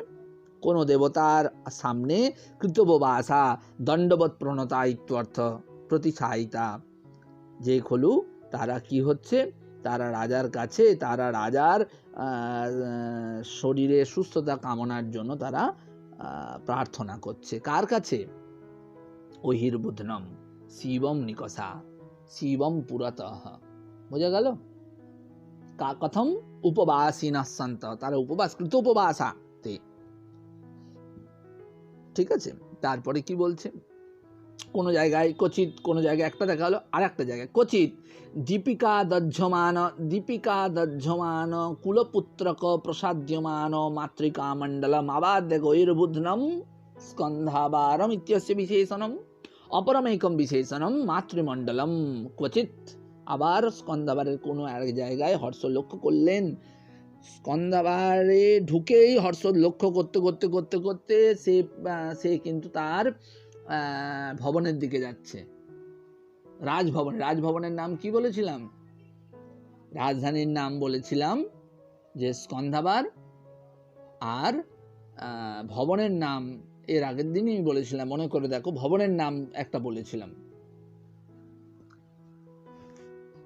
কোন দেবতার সামনে কৃতববাসা, দণ্ডবৎ প্রণতা ইত্যর্থ প্রতিসায়িতা। যে খলু তারা কি হচ্ছে? তারা রাজার কাছে, তারা রাজার শরীরে সুস্থতা কামনার জন্য তারা প্রার্থনা করছে। কার কাছে? অহির্বুধনম শিবম নিকষা, শিবম পুরতঃ। বোঝা গেল? কথম উপবাসিনা সন্ত, তারা উপবাস, কৃত উপবাসাতে। ঠিক আছে, তারপরে কি বলছে? কোন জায়গায় কচিত, কোন জায়গায় একটা দেখা হলো, আর একটা জায়গায় কচিত দীপিকা দজ্জমান কুলপুত্রক প্রসাদ্যমান মাতৃকা মণ্ডলম আবাদ্য গৈর্বুধনম স্কন্ধাবারম ইত্যস্য বিশেষণম অপরমেকম বিশেষণম মাতৃমণ্ডলম। ক্বচিত, আবার স্কন্ধাবারের কোনো এক জায়গায় হর্ষ লক্ষ্য করলেন। স্কন্ধাবারে ঢুকেই হর্ষ লক্ষ্য করতে করতে করতে করতে সে কিন্তু তার ভবনের দিকে যাচ্ছে, রাজভবন। রাজভবনের নাম কি বলেছিলাম? রাজধানীর নাম বলেছিলাম যে স্কন্ধাবার, আর ভবনের নাম এর আগের দিনই বলেছিলাম, মনে করে দেখো, ভবনের নাম একটা বলেছিলাম।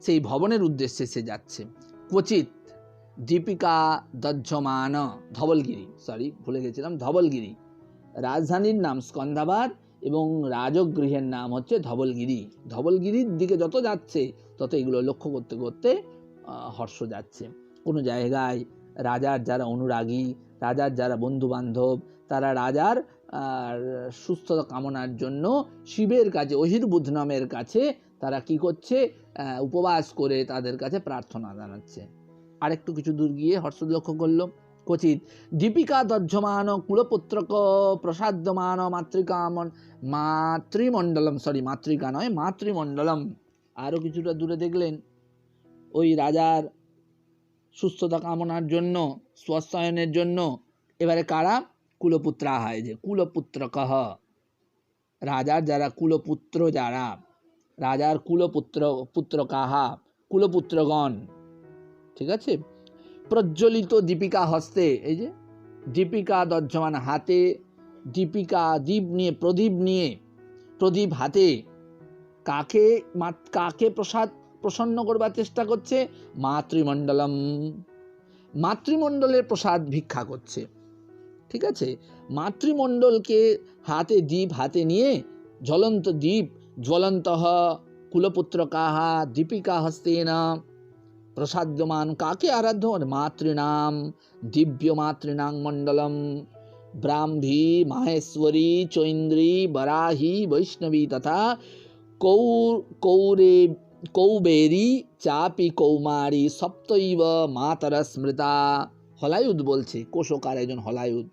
সেই ভবনের উদ্দেশ্যে সে যাচ্ছে। ক্বচিত দীপিকা দজ্জমান, ধবলগিরি, সরি ভুলে গেছিলাম, ধবলগিরি। রাজধানীর নাম স্কন্ধাবার এবং রাজগৃহের নাম হচ্ছে ধবলগিরি। ধবলগিরির দিকে যত যাচ্ছে তত এগুলো লক্ষ্য করতে করতে হর্ষ যাচ্ছে। কোনো জায়গায় রাজার যারা অনুরাগী, রাজার যারা বন্ধু বান্ধব, তারা রাজার সুস্থতা কামনার জন্য শিবের কাছে, অহির্বুধনমের কাছে তারা কি করছে? উপবাস করে তাদের কাছে প্রার্থনা জানাচ্ছে। আরেকটু কিছু দূর গিয়ে হর্ষ লক্ষ্য করলো। ক্বচিত দীপিকা দজ্জমান কুলপুত্রক প্রসাদ্যমান মাতৃমণ্ডলম, সরি মাতৃকা নয়, মাতৃমণ্ডলম। আরো কিছুটা দূরে দেখলেন ওই রাজার সুস্থতা কামনার জন্য, স্বস্থায়নের জন্য এবারে কারা? কুলপুত্রা হয়, যে কুলপুত্রকঃ, রাজার যারা কুলপুত্র, যারা রাজার পুত্রকাহা, কুলপুত্রগণ। ঠিক আছে, প্রজ্বলিত দীপিকা হস্তে, এই যে দীপিকা দজ্জমান, হাতে দীপিকা, দীপ নিয়ে, প্রদীপ হাতে, কাকে প্রসন্ন করবার চেষ্টা করছে? মাতৃমণ্ডলম, মাতৃমণ্ডলের প্রসাদ ভিক্ষা করছে। ঠিক আছে, মাতৃমণ্ডলকে হাতে দীপ হাতে নিয়ে, জ্বলন্ত দীপ, জ্বলন্তঃ কুলপুত্রকাহা দীপিকা হস্তেন প্রসাদ্যমান, কাকে আরাধ্য? মাতৃনাম, দিব্য মাতৃনাং মণ্ডলম, ব্রাহ্মী মাহেশ্বরী চৈন্দ্রী বরাহি বৈষ্ণবী তথা কৌবেরী চাপি কৌমারী সপ্তৈব মাতর স্মৃতা। হলায়ুদ বলছে, কোষকার একজন হলায়ুদ।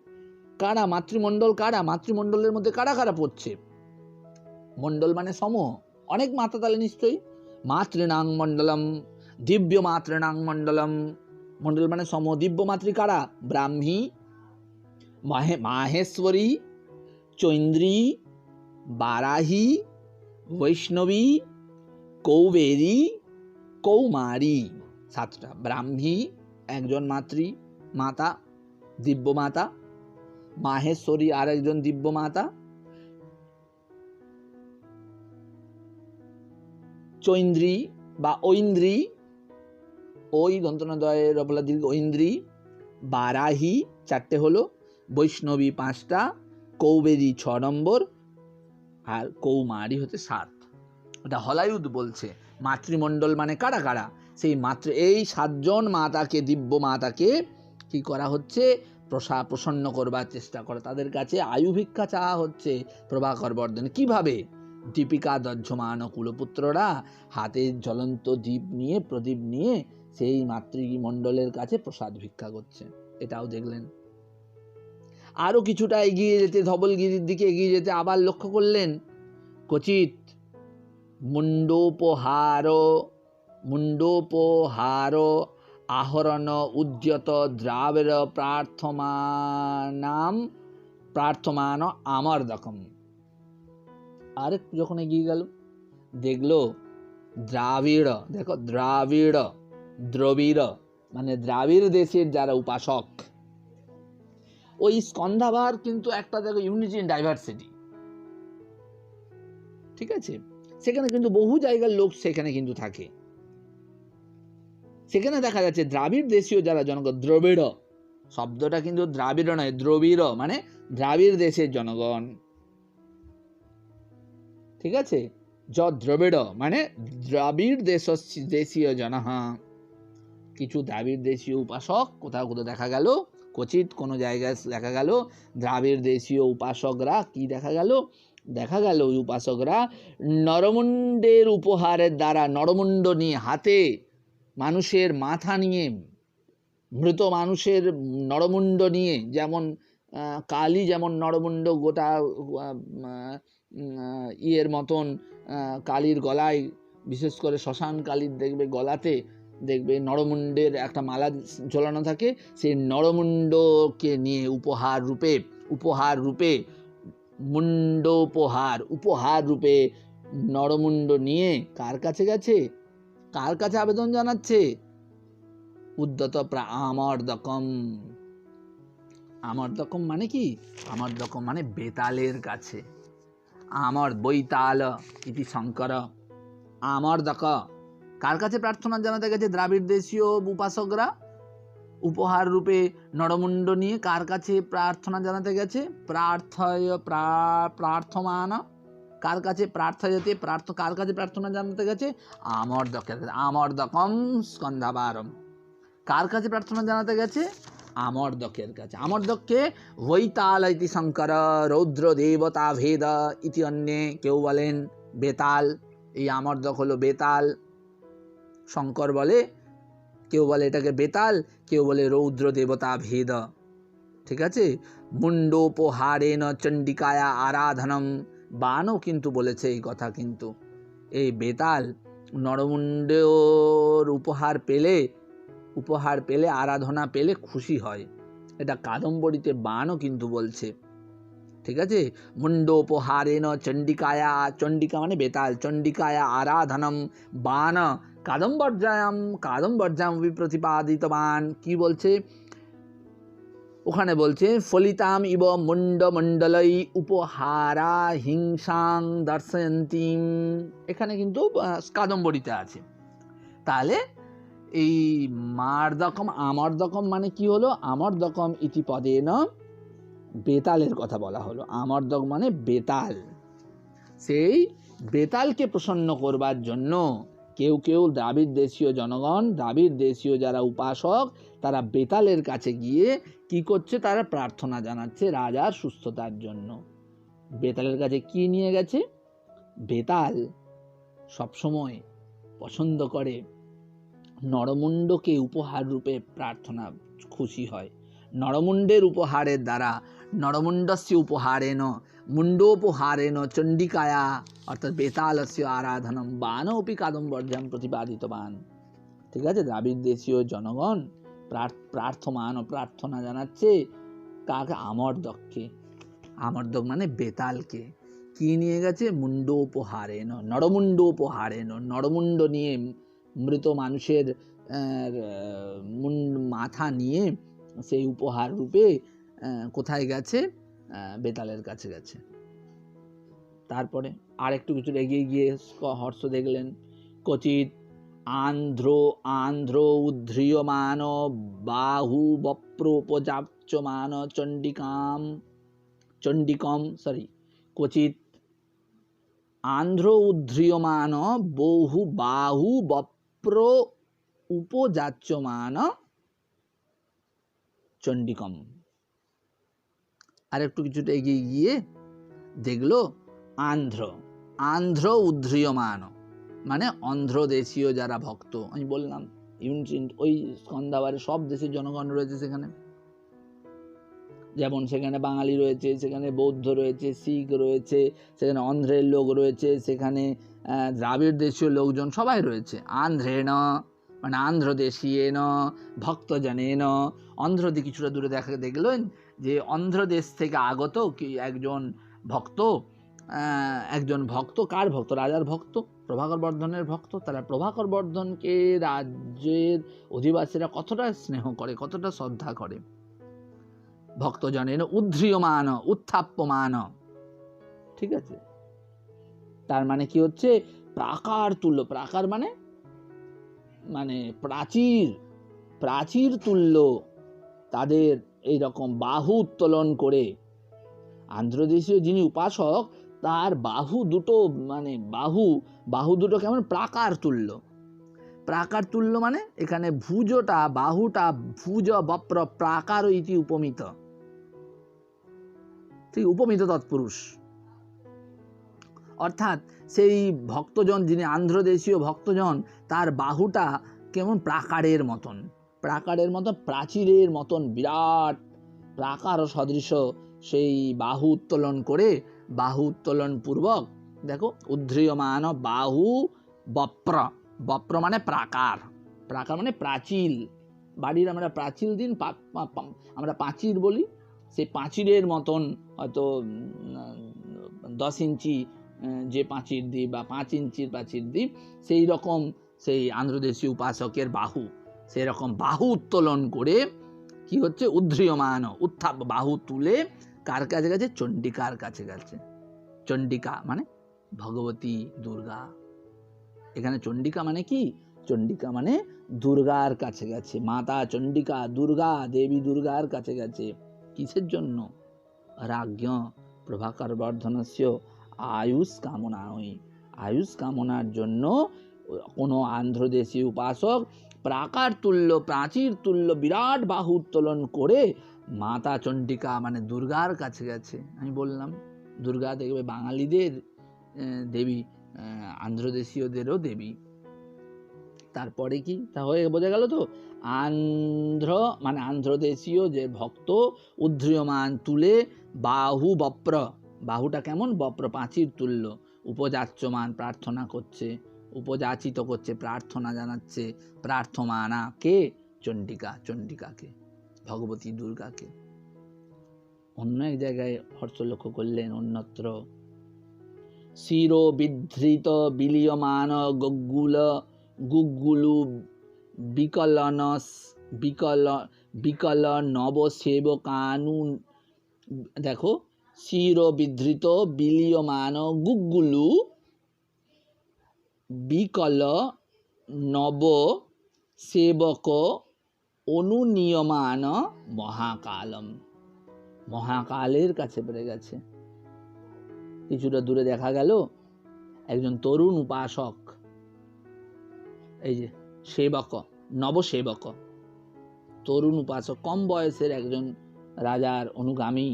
কারা মাতৃমণ্ডল? কারা মাতৃমণ্ডলের মধ্যে কারা কারা পড়ছে? মণ্ডল মানে সমূহ, অনেক মাতা তাহলে নিশ্চয়ই। মাতৃনাং মণ্ডলম, দিব্য মাতৃনাং মণ্ডলম, মণ্ডল মানে সমূহ। দিব্য মাতৃ কারা? ব্রাহ্মী, মাহেশ্বরী, চৈন্দ্রী, বারাহি, বৈষ্ণবী, কৌবেরী, কৌমারী। 7টা। ব্রাহ্মী একজন মাতা, দিব্য মাতা। মাহেশ্বরী আর একজন দিব্য মাতা। চৈন্দ্রী বা ঐন্দ্রী, ওই দন্তনদয় রপলা দীর্ঘ, ঐন্দ্রী। বারাহি 4টে হলো, বৈষ্ণবী 5টা, কৌবেরী 6 নম্বর, আর কৌমারী হচ্ছে 7। এটা হলায়ুদ বলছে। মাতৃমণ্ডল মানে কারা কারা? সেই এই 7 জন মাতাকে, দিব্য মাতাকে কি করা হচ্ছে? প্রসন্ন করবার চেষ্টা করে, তাদের কাছে আয়ু ভিক্ষা চাওয়া হচ্ছে প্রভাকর বর্ধন। কিভাবে? দীপিকা দহ্যমান কুলপুত্ররা হাতে জ্বলন্ত প্রদীপ নিয়ে সেই মাতৃমণ্ডলের কাছে প্রসাদ ভিক্ষা করছে, এটাও দেখলেন। আরো কিছুটা এগিয়ে যেতে, ধবলগিরির দিকে এগিয়ে যেতে আবার লক্ষ্য করলেন ক্বচিৎ মুন্ডোপহার আহরণ উদ্যত দ্রাবের প্রার্থমান আমর্দকম। আরেকটু যখন এগিয়ে গেল, দেখলো দ্রাবিড়, দেখো দ্রবিড় মানে দ্রাবিড় দেশের যারা উপাসক, ওই স্কন্ধাভার কিন্তু একটা দেখো ইউনিটি ইন ডাইভার্সিটি, ঠিক আছে? সেখানে কিন্তু বহু জায়গার লোক সেখানে কিন্তু থাকে। সেখানে দেখা যাচ্ছে দ্রাবিড় দেশীয় যারা জনগণ, দ্রবিড় শব্দটা কিন্তু দ্রাবিড় নয়, দ্রবিড় মানে দ্রাবিড় দেশের জনগণ, ঠিক আছে? দ্রবিড় মানে দ্রাবিড় দেশীয় জনহা। কিছু দ্রাবিড় দেশীয় উপাসক কোথাও কোথাও দেখা গেল, ক্বচিৎ কোনো জায়গায় দেখা গেল দ্রাবিড় দেশীয় উপাসকরা, কি দেখা গেল? দেখা গেল ওই উপাসকরা নরমুণ্ডের উপহারের দ্বারা, নরমুণ্ড নিয়ে, হাতে মানুষের মাথা নিয়ে, মৃত মানুষের নরমুণ্ড নিয়ে, যেমন কালী যেমন নরমুণ্ড গোটা ইয়ের মতন, কালীর গলায়, বিশেষ করে শ্মশান কালীর দেখবে গলাতে দেখবে নরমুণ্ডের একটা মালা ঝোলানো থাকে, সেই নরমুণ্ডকে নিয়ে উপহার রূপে উপহার রূপে নরমুণ্ড নিয়ে কার কাছে গেছে? কার কাছে আবেদন জানাচ্ছে? উদ্যত আমর্দকম। আমর্দকম মানে কি? আমর্দকম মানে বেতালের কাছে। বৈতাল ইতি শঙ্কর। আমর্দক কার কাছে প্রার্থনা জানাতে গেছে? দ্রাবিড় দেশীয় উপাসকরা উপহার রূপে নরমুণ্ড নিয়ে কার কাছে প্রার্থনা জানাতে গেছে? প্রার্থমান। কার কাছে? কার কাছে প্রার্থনা জানাতে গেছে? আমর্দকের কাছে। আমর্দকম স্কন্ধাবারম। কার কাছে প্রার্থনা জানাতে গেছে? আমর্দকের কাছে। আমর্দককে হৈতাল ইতি শঙ্কর, রৌদ্র দেবতা ভেদ ইতি অন্যে, কেউ বলেন বেতাল। এই আমর্দক হলো বেতাল, শঙ্কর বলে, কেউ বলে এটাকে বেতাল, কেউ বলে রৌদ্র দেবতা ভেদ, ঠিক আছে? মুন্ডোপহারেণ চণ্ডিকায়া আরাধনম, বানও কিন্তু বলেছে এই কথা। কিন্তু এই বেতাল নরমুণ্ডর উপহার পেলে আরাধনা পেলে খুশি হয়, এটা কাদম্বরীতে বানও কিন্তু বলছে, ঠিক আছে? মুন্ডোপহারেণ চণ্ডিকায়া, চণ্ডিকা মানে বেতাল, চণ্ডিকায়া আরাধনম বান কাদম্বর্যাম প্রতিপাদিতবান। কি বলছে ওখানে? বলছে ফলিতাম ইব মুন্ডমণ্ডলাই উপহারা হিংসাং দর্শয়ন্তীম। এখানে কিন্তু কাদম্বরীতে আছে। তাহলে এই আমর্দকম মানে কি হলো? আমর্দকম ইতি পদেন, বেতালের কথা বলা হলো। আমর্দক মানে বেতাল। সেই বেতালকে প্রসন্ন করবার জন্য কেউ কেউ দ্রাবিড় দেশীয় জনগণ, দ্রাবিড় দেশীয় যারা উপাসক, তারা বেতালের কাছে গিয়ে কি করছে? তারা প্রার্থনা জানাচ্ছে রাজার সুস্থতার জন্য। বেতালের কাছে কি নিয়ে গেছে? বেতাল সবসময় পছন্দ করে নরমুণ্ডকে উপহার রূপে প্রার্থনা, খুশি হয় নরমুণ্ডের উপহারের দ্বারা। নরমুণ্ডস্য উপহারেণ মুন্ডোপহারেণ চণ্ডিকায়া অর্থাৎ বেতালস্য আরাধনম বানপি কাদম্বর্যাম প্রতিপাদিতবান। ঠিক আছে? দ্রাবিড় দেশীয় জনগণ প্রার্থনা জানাচ্ছে কাকে? আমর্দককে। আমর্দক মানে বেতালকে। কি নিয়ে গেছে? মুন্ডোপহারেণ, নরমুণ্ডোপহারেণ, নরমুণ্ড নিয়ে, মৃত মানুষের মাথা নিয়ে সেই উপহার রূপে কোথায় গেছে? বেতালের কাছে গেছে। তারপরে আর একটু কিছু এগিয়ে গিয়ে হর্ষ দেখলেন। ক্বচিৎ আন্ধ্র উদ্ধৃয়মান বাহু বপ্রোপজাচ্যমান ক্বচিৎ আন্ধ্র উদ্ধৃয়মান বহু বাহু বপ্র উপজাচ্যমান চণ্ডিকম। আর একটু কিছুটা এগিয়ে গিয়ে দেখলো আন্ধ্র, আন্ধ্র উদ্ধৃয়মান, মানে অন্ধ্রদেশীয় যারা ভক্ত, আমি বললাম ওই স্কন্দাবারে সব দেশের জনগণ রয়েছে সেখানে, যেমন সেখানে বাঙালি রয়েছে, সেখানে বৌদ্ধ রয়েছে, শিখ রয়েছে, সেখানে অন্ধ্রের লোক রয়েছে, সেখানে দ্রাবিড় দেশীয় লোকজন সবাই রয়েছে। আন্ধ্রেণ মানে আন্ধ্রদেশীয়েন ভক্তজনেন, অন্ধ্রদি কিছুটা দূরে দেখলেন যে অন্ধ্রদেশ থেকে আগত কি একজন ভক্ত, কার ভক্ত? রাজার ভক্ত, প্রভাকর বর্ধনের ভক্ত। তারা প্রভাকর বর্ধনকে রাজ্যের অধিবাসীরা কতটা স্নেহ করে, কতটা শ্রদ্ধা করে। ভক্তজনেন উদ্ধৃয়মান উত্থাপ্যমান, ঠিক আছে? তার মানে কি হচ্ছে? প্রাকার তুল্য, প্রাকার মানে প্রাচীর, প্রাচীর তুল্য তাদের এইরকম বাহু উত্তোলন করে, আন্ধ্রদেশীয় যিনি উপাসক তার বাহু দুটো বাহু দুটো কেমন? প্রাকার তুল্য। প্রাকার তুল্য মানে এখানে ভুজটা, বাহুটা ভুজ বপ্র প্রাকার ইতি উপমিত, ঠিক, উপমিত তৎপুরুষ। অর্থাৎ সেই ভক্তজন, যিনি আন্ধ্রদেশীয় ভক্তজন, তার বাহুটা কেমন? প্রাকারের মতন, প্রাকারের মতন, প্রাচীরের মতন বিরাট প্রাকার সদৃশ সেই বাহু উত্তোলন করে, বাহু উত্তোলন পূর্বক দেখো উদ্ধৃয়মান বাহু বপ্র, বপ্র মানে প্রাকার, প্রাকার মানে প্রাচীল। বাড়ির আমরা প্রাচীল দিন আমরা পাঁচির বলি, সেই পাঁচিরের মতন হয়তো 10 ইঞ্চি যে পাঁচির দ্বীপ বা 5 ইঞ্চির প্রাচীর দ্বীপ, সেই রকম সেই আন্ধ্রদেশীয় উপাসকের বাহু, সেই রকম বাহু উত্তোলন করে কি হচ্ছে? উদ্ধৃয়মান উত্থাপ, বাহু তুলে কার কাছে গেছে? চণ্ডিকার কাছে গেছে। চণ্ডিকা মানে ভগবতী দুর্গা। এখানে চণ্ডিকা মানে কি? চণ্ডিকা মানে দুর্গার কাছে গেছে, মাতা চণ্ডিকা, দুর্গা দেবী দুর্গার কাছে গেছে। কিসের জন্য? রাজ্ঞ প্রভাকর বর্ধনস্য আয়ুষ কামনায়, আয়ুষ কামনার জন্য কোনো আন্ধ্রদেশী উপাসক প্রাকার তুল্য, প্রাচীর তুল্য বিরাট বাহু উত্তোলন করে মাতা চণ্ডিকা মানে দুর্গার কাছে গেছে। আমি বললাম দুর্গা দেখবে বাঙালিদের দেবী, আন্ধ্রদেশীয়দেরও দেবী। তারপরে কি তা হয়ে বোঝা গেল তো? আন্ধ্র মানে আন্ধ্রদেশীয় যে ভক্ত উদ্ধৃয়মান তুলে বাহু বপ্র, বাহুটা কেমন? বপ্র পাঁচির তুল্য, উপযাচ্যমান প্রার্থনা করছে, উপযাচিত করছে, প্রার্থনা জানাচ্ছে। প্রার্থমানা কে? চণ্ডিকা, চণ্ডিকাকে, ভগবতী দুর্গাকে। অন্য এক জায়গায় হর্ষ লক্ষ্য করলেন, অন্যত্র শিরো বিধৃত বিলীয়মান গুগ্গুলু বিকল নবসেবকানু, দেখো শিরো বিধৃত বিলীয়মান গুগ্গুলু বিকল নব সেবক অনুনিয়মান মহাকালম, মহাকালের কাছে বেড়ে গেছে। কিছুটা দূরে দেখা গেল একজন তরুণ উপাসক, এই যে সেবক, নবসেবক, তরুণ উপাসক, কম বয়সের একজন রাজার অনুগামী,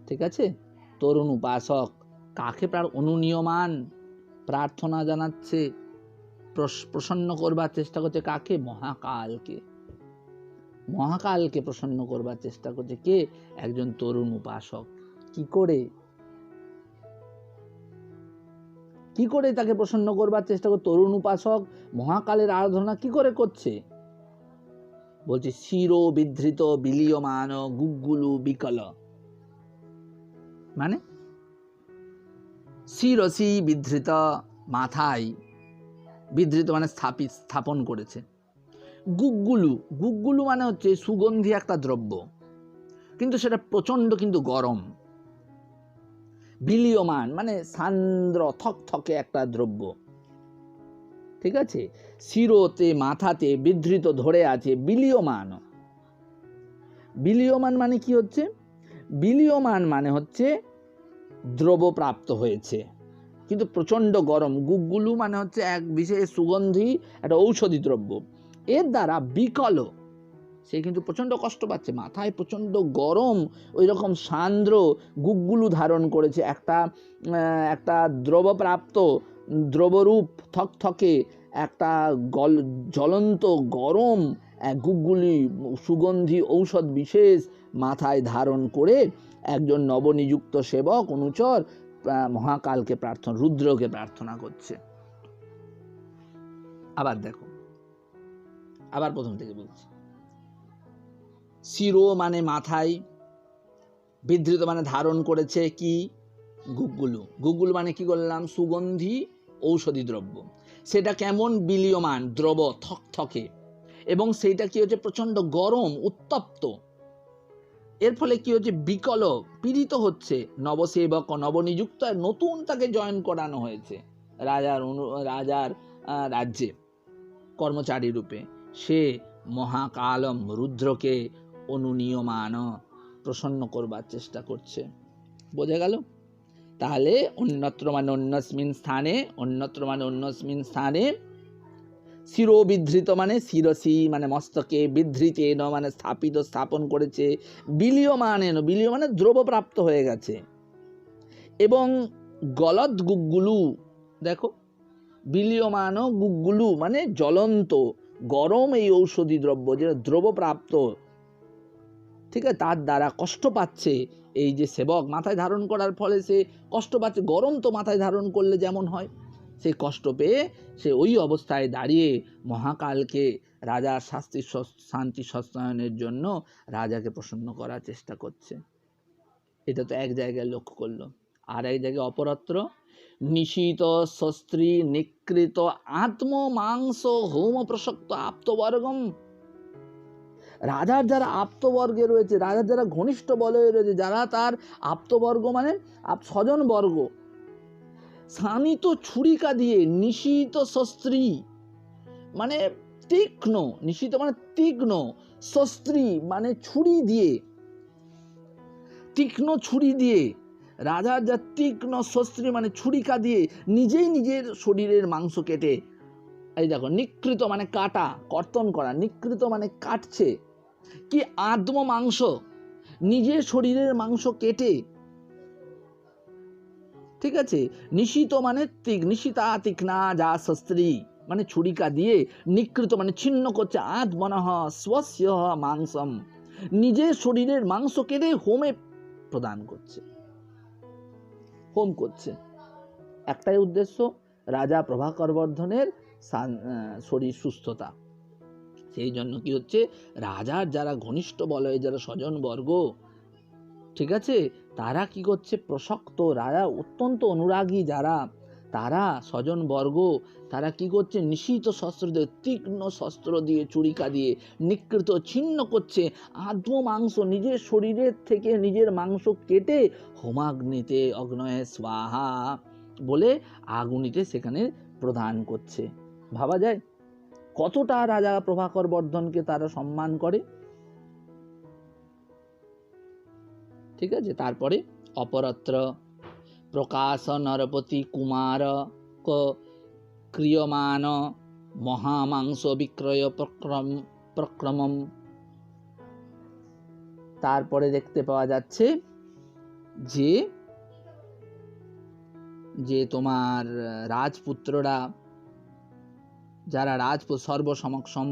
ঠিক আছে? তরুণ উপাসক কাকে অনুনিয়মান প্রার্থনা জানাচ্ছে, প্রসন্ন করবার চেষ্টা করছে। কাকে? মহাকালকে, মহাকালকে প্রসন্ন করবার চেষ্টা করছে। কে? একজন তরুণ উপাসক। কি করে? কি করে তাকে প্রসন্ন করবার চেষ্টা করে? তরুণ উপাসক মহাকালের আরাধনা কি করে করছে? বলছে শিরো বিধৃত বিলীয়মান গুগ্গুলু বিকল, মানে শিরসি বিধৃত, মাথায়, বিধৃত মানে স্থাপন করেছে। গুগ্গুলু, গুগ্গুলু মানে হচ্ছে সুগন্ধি একটা দ্রব্য, কিন্তু সেটা প্রচন্ড কিন্তু গরম। বিলীয়মান মানে সান্দ্র থকথকে একটা দ্রব্য, ঠিক আছে? শিরোতে মাথাতে বিধৃত ধরে আছে। বিলীয়মান, বিলীয়মান মানে কি হচ্ছে? বিলীয়মান মানে হচ্ছে দ্রব্য প্রাপ্ত হয়েছে কিন্তু প্রচন্ড গরম। গুগ্গুলু মানে হচ্ছে এক বিশেষ সুগন্ধি, একটা ঔষধি দ্রব্য। এর দ্বারা বিকল, সে কিন্তু প্রচণ্ড কষ্ট পাচ্ছে, মাথায় প্রচণ্ড গরম, ওই রকম সান্দ্র গুগগুলু ধারণ করেছে, একটা দ্রবপ্রাপ্ত দ্রবরূপ থকথকে একটা জ্বলন্ত গরম গুগগুলি সুগন্ধি ঔষধ বিশেষ মাথায় ধারণ করে একজন নবনিযুক্ত সেবক অনুচর মহাকালকে প্রার্থনা, রুদ্রকে প্রার্থনা করছে। আবার দেখো, আবার প্রথম থেকে বলছি। শিরো মানে মাথায়, বিধৃত মানে ধারণ করেছে কি? গুগগুলু। গুগগুলু মানে কি বললাম? সুগন্ধি ঔষধি দ্রব্য। সেটা কেমন? বিলীয়মান, দ্রব, থকথকে, এবং সেইটা কি হচ্ছে? প্রচন্ড গরম, উত্তপ্ত। এর ফলে কি হচ্ছে? বিকল, পীড়িত হচ্ছে নবসেবক, নবনিযুক্ত, নতুন তাকে জয়েন করানো হয়েছে রাজার রাজ্যে কর্মচারী রূপে। সে মহাকালম রুদ্রকে অনুনীয়মান, প্রসন্ন করবার চেষ্টা করছে। বোঝা গেল? তাহলে অন্যত্র মানে অন্যস্মিন স্থানে, অন্যত্র মানে অন্যস্মিন স্থানে, শিরোবিধৃত মানে শিরসি মানে মস্তকে, বিধৃতেন মানে স্থাপিত, স্থাপন করেছে, বিলীয়মানেন, বিলীয় মানে দ্রবপ্রাপ্ত হয়ে গেছে, এবং গলদ গুগগুলু, দেখো বিলীয়মান গুগগুলু মানে জ্বলন্ত গরম এই ঔষধি দ্রব্য, যেটা দ্রবপ্রাপ্ত, ঠিক আছে, তার দ্বারা কষ্ট পাচ্ছে এই যে সেবক। মাথায় ধারণ করার ফলে সে কষ্ট পাচ্ছে, গরম তো মাথায় ধারণ করলে যেমন হয়, সে কষ্ট পেয়ে সে ওই অবস্থায় দাঁড়িয়ে মহাকালকে রাজার শান্তি সস্তায়নের জন্য রাজাকে প্রসন্ন করার চেষ্টা করছে। এটা তো এক জায়গায় লক্ষ্য করলো। আর এক জায়গায় অপরত্র, নিশীত শস্ত্রী নিকৃত আত্ম মাংস হোম প্রসক্ত আপ্তবর্গম। রাজার যারা আপ্তবর্গে রয়েছে, রাজার যারা ঘনিষ্ঠ বলয়ে রয়েছে, যারা তার আপ্তবর্গ মানে স্বজন বর্গ, শানিত ছুরিকা দিয়ে, নিশীত শস্ত্রী মানে তীক্ষ্ণ, নিশীত মানে তীক্ষ্ণ, শস্ত্রী মানে ছুরি দিয়ে, তীক্ষ্ণ ছুরি দিয়ে, রাজার যা তীক্ষ্ণ শস্ত্রী মানে ছুরিকা দিয়ে নিজেই নিজের শরীরের মাংস কেটে, এই দেখো, নিকৃত মানে কাটা, কর্তন করা, নিকৃত মানে কাটছে, কি আত্ম মাংস, নিজের শরীরের মাংস কেটে, ঠিক আছে, নিশিত মানে নিশিতা তীক্ষ্ণা যা শস্ত্রী মানে ছুরিকা দিয়ে, নিকৃত মানে ছিন্ন করছে, আত্মনঃ স্বস্য মাংসম, নিজের শরীরের মাংস কেটে হোমে প্রদান করছে, হোম করছে। একটাই উদ্দেশ্য, রাজা প্রভাকর বর্ধনের শরীর সুস্থতা। সেই জন্য কি হচ্ছে? রাজার যারা ঘনিষ্ঠ বলয়ে, যারা স্বজন বর্গ, ঠিক আছে, তারা কি করছে? প্রসক্ত, রাজা অত্যন্ত অনুরাগী যারা, তারা স্বজন বর্গ, তারা কি করছে? নিশীত শস্ত্র দিয়ে, তীক্ষ্ণ শস্ত্র দিয়ে, চুরিকা দিয়ে নিকৃত ছিন্ন করছে আত্ম মাংস, নিজের শরীরের থেকে নিজের মাংস কেটে হোমাগ্নিতে অগ্নয়ে স্বাহা বলে আগুনিতে সেখানে প্রদান করছে। ভাবা যায় কতটা রাজা প্রভাকর বর্ধনকে তারা সম্মান করে, ঠিক আছে। তারপরে অপরত্র প্রকাশ নরপতি কুমার ক্রিয়মান মহামাংস বিক্রয় প্রক্রমম। তারপরে দেখতে পাওয়া যাচ্ছে যে তোমার রাজপুত্ররা, যারা সর্বসমক্ষম,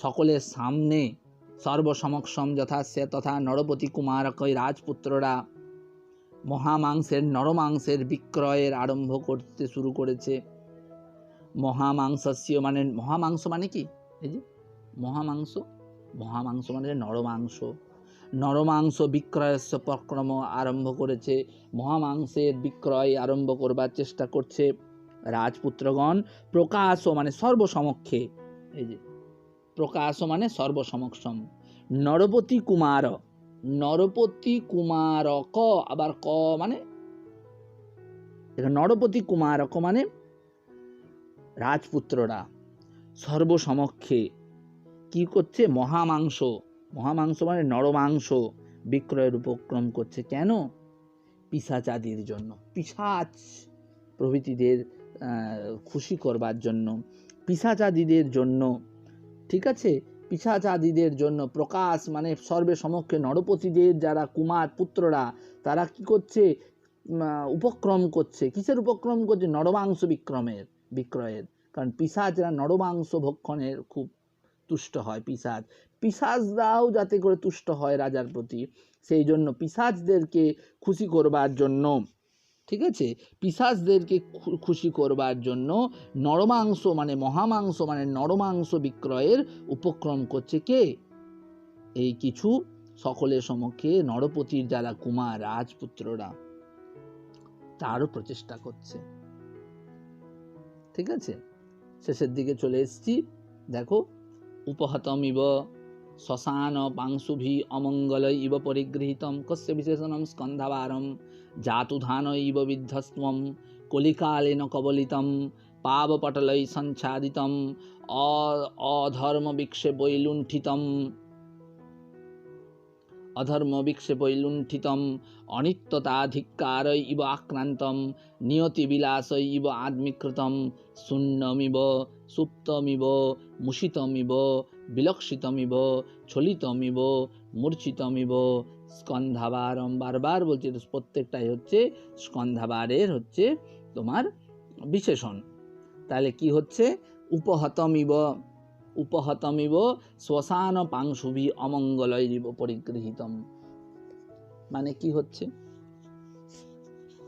সকলের সামনে, সর্বসমক্ষম যথা সে তথা নরপতি কুমারকই রাজপুত্ররা মহামাংসের, নরমাংসের বিক্রয়ের আরম্ভ করতে শুরু করেছে। মহামাংসস্য মানে, মহামাংস মানে কি? এই যে মহামাংস, মহামাংস মানে নরমাংস, নরমাংস বিক্রয়স্য প্রক্রম আরম্ভ করেছে, মহামাংসের বিক্রয় আরম্ভ করবার চেষ্টা করছে রাজপুত্রগণ। প্রকাশ মানে সর্বসমক্ষে, এই যে প্রকাশ মানে সর্বসমক্ষম, নরপতি কুমার, নরপতি কুমারক, আবার ক মানে নরপতি কুমারক মানে রাজপুত্ররা সর্বসমক্ষে কি করছে? মহামাংস, মহামাংস মানে নরমাংস বিক্রয়ের উপক্রম করছে। কেন? পিশাচাদির জন্য, পিশাচ প্রভৃতিদের খুশি করবার জন্য, পিশাচাদিদের জন্য, ঠিক আছে, পিশাচাদিদের জন্য প্রকাশ মানে সর্বে সমক্ষে নরপতিদের যারা কুমার পুত্ররা তারা কি করছে, উপক্রম করছে। কিসের উপক্রম করছে? নরমাংস বিক্রয়ের। কারণ পিশাচরা নরমাংস ভক্ষণের খুব তুষ্ট হয়। পিশাচরাও যাতে করে তুষ্ট হয় রাজার প্রতি, সেই জন্য পিশাচদেরকে খুশি করবার জন্য, ঠিক আছে, পিশাচদেরকে খুশি করবার জন্য নরমাংস মানে মহামাংস মানে নরমাংস বিক্রয়ের উপক্রম করছে কে? এই কিছু সকলের সমক্ষে নরপতির যারা কুমার রাজপুত্ররা, তারও প্রচেষ্টা করছে। ঠিক আছে, শেষের দিকে চলে এসেছি। দেখো, উপহতমিব শ্মশান পাংশুভি অমঙ্গলই ইব পরিগৃহীতম কস্য বিশেষণম স্কন্ধাবারম জাতুধান ইব বিধ্বস্ত্বম কলিকালেন কবলিতম পাবপটলৈ সঞ্ছাদিতম অধর্ম বিক্ষেপৈলুণ্ঠিতম অনিত্যতাধিকারৈ ইব আক্রান্তম নিয়তিবিলাসৈ ইব আত্মীকৃতম শূন্যমিব সুপ্তমিব মুষিতমিব বিলক্ষিতমিব ছলিতমিব মূর্ছিতমিব স্কন্ধাবারম। বারবার বলছি, প্রত্যেকটাই হচ্ছে স্কন্ধাবারের হচ্ছে তোমার বিশেষণ। তাহলে কি হচ্ছে? উপহতমিব শ্মশান পাংশুভি অমঙ্গলৈরিব পরিগৃহীতম, মানে কি হচ্ছে?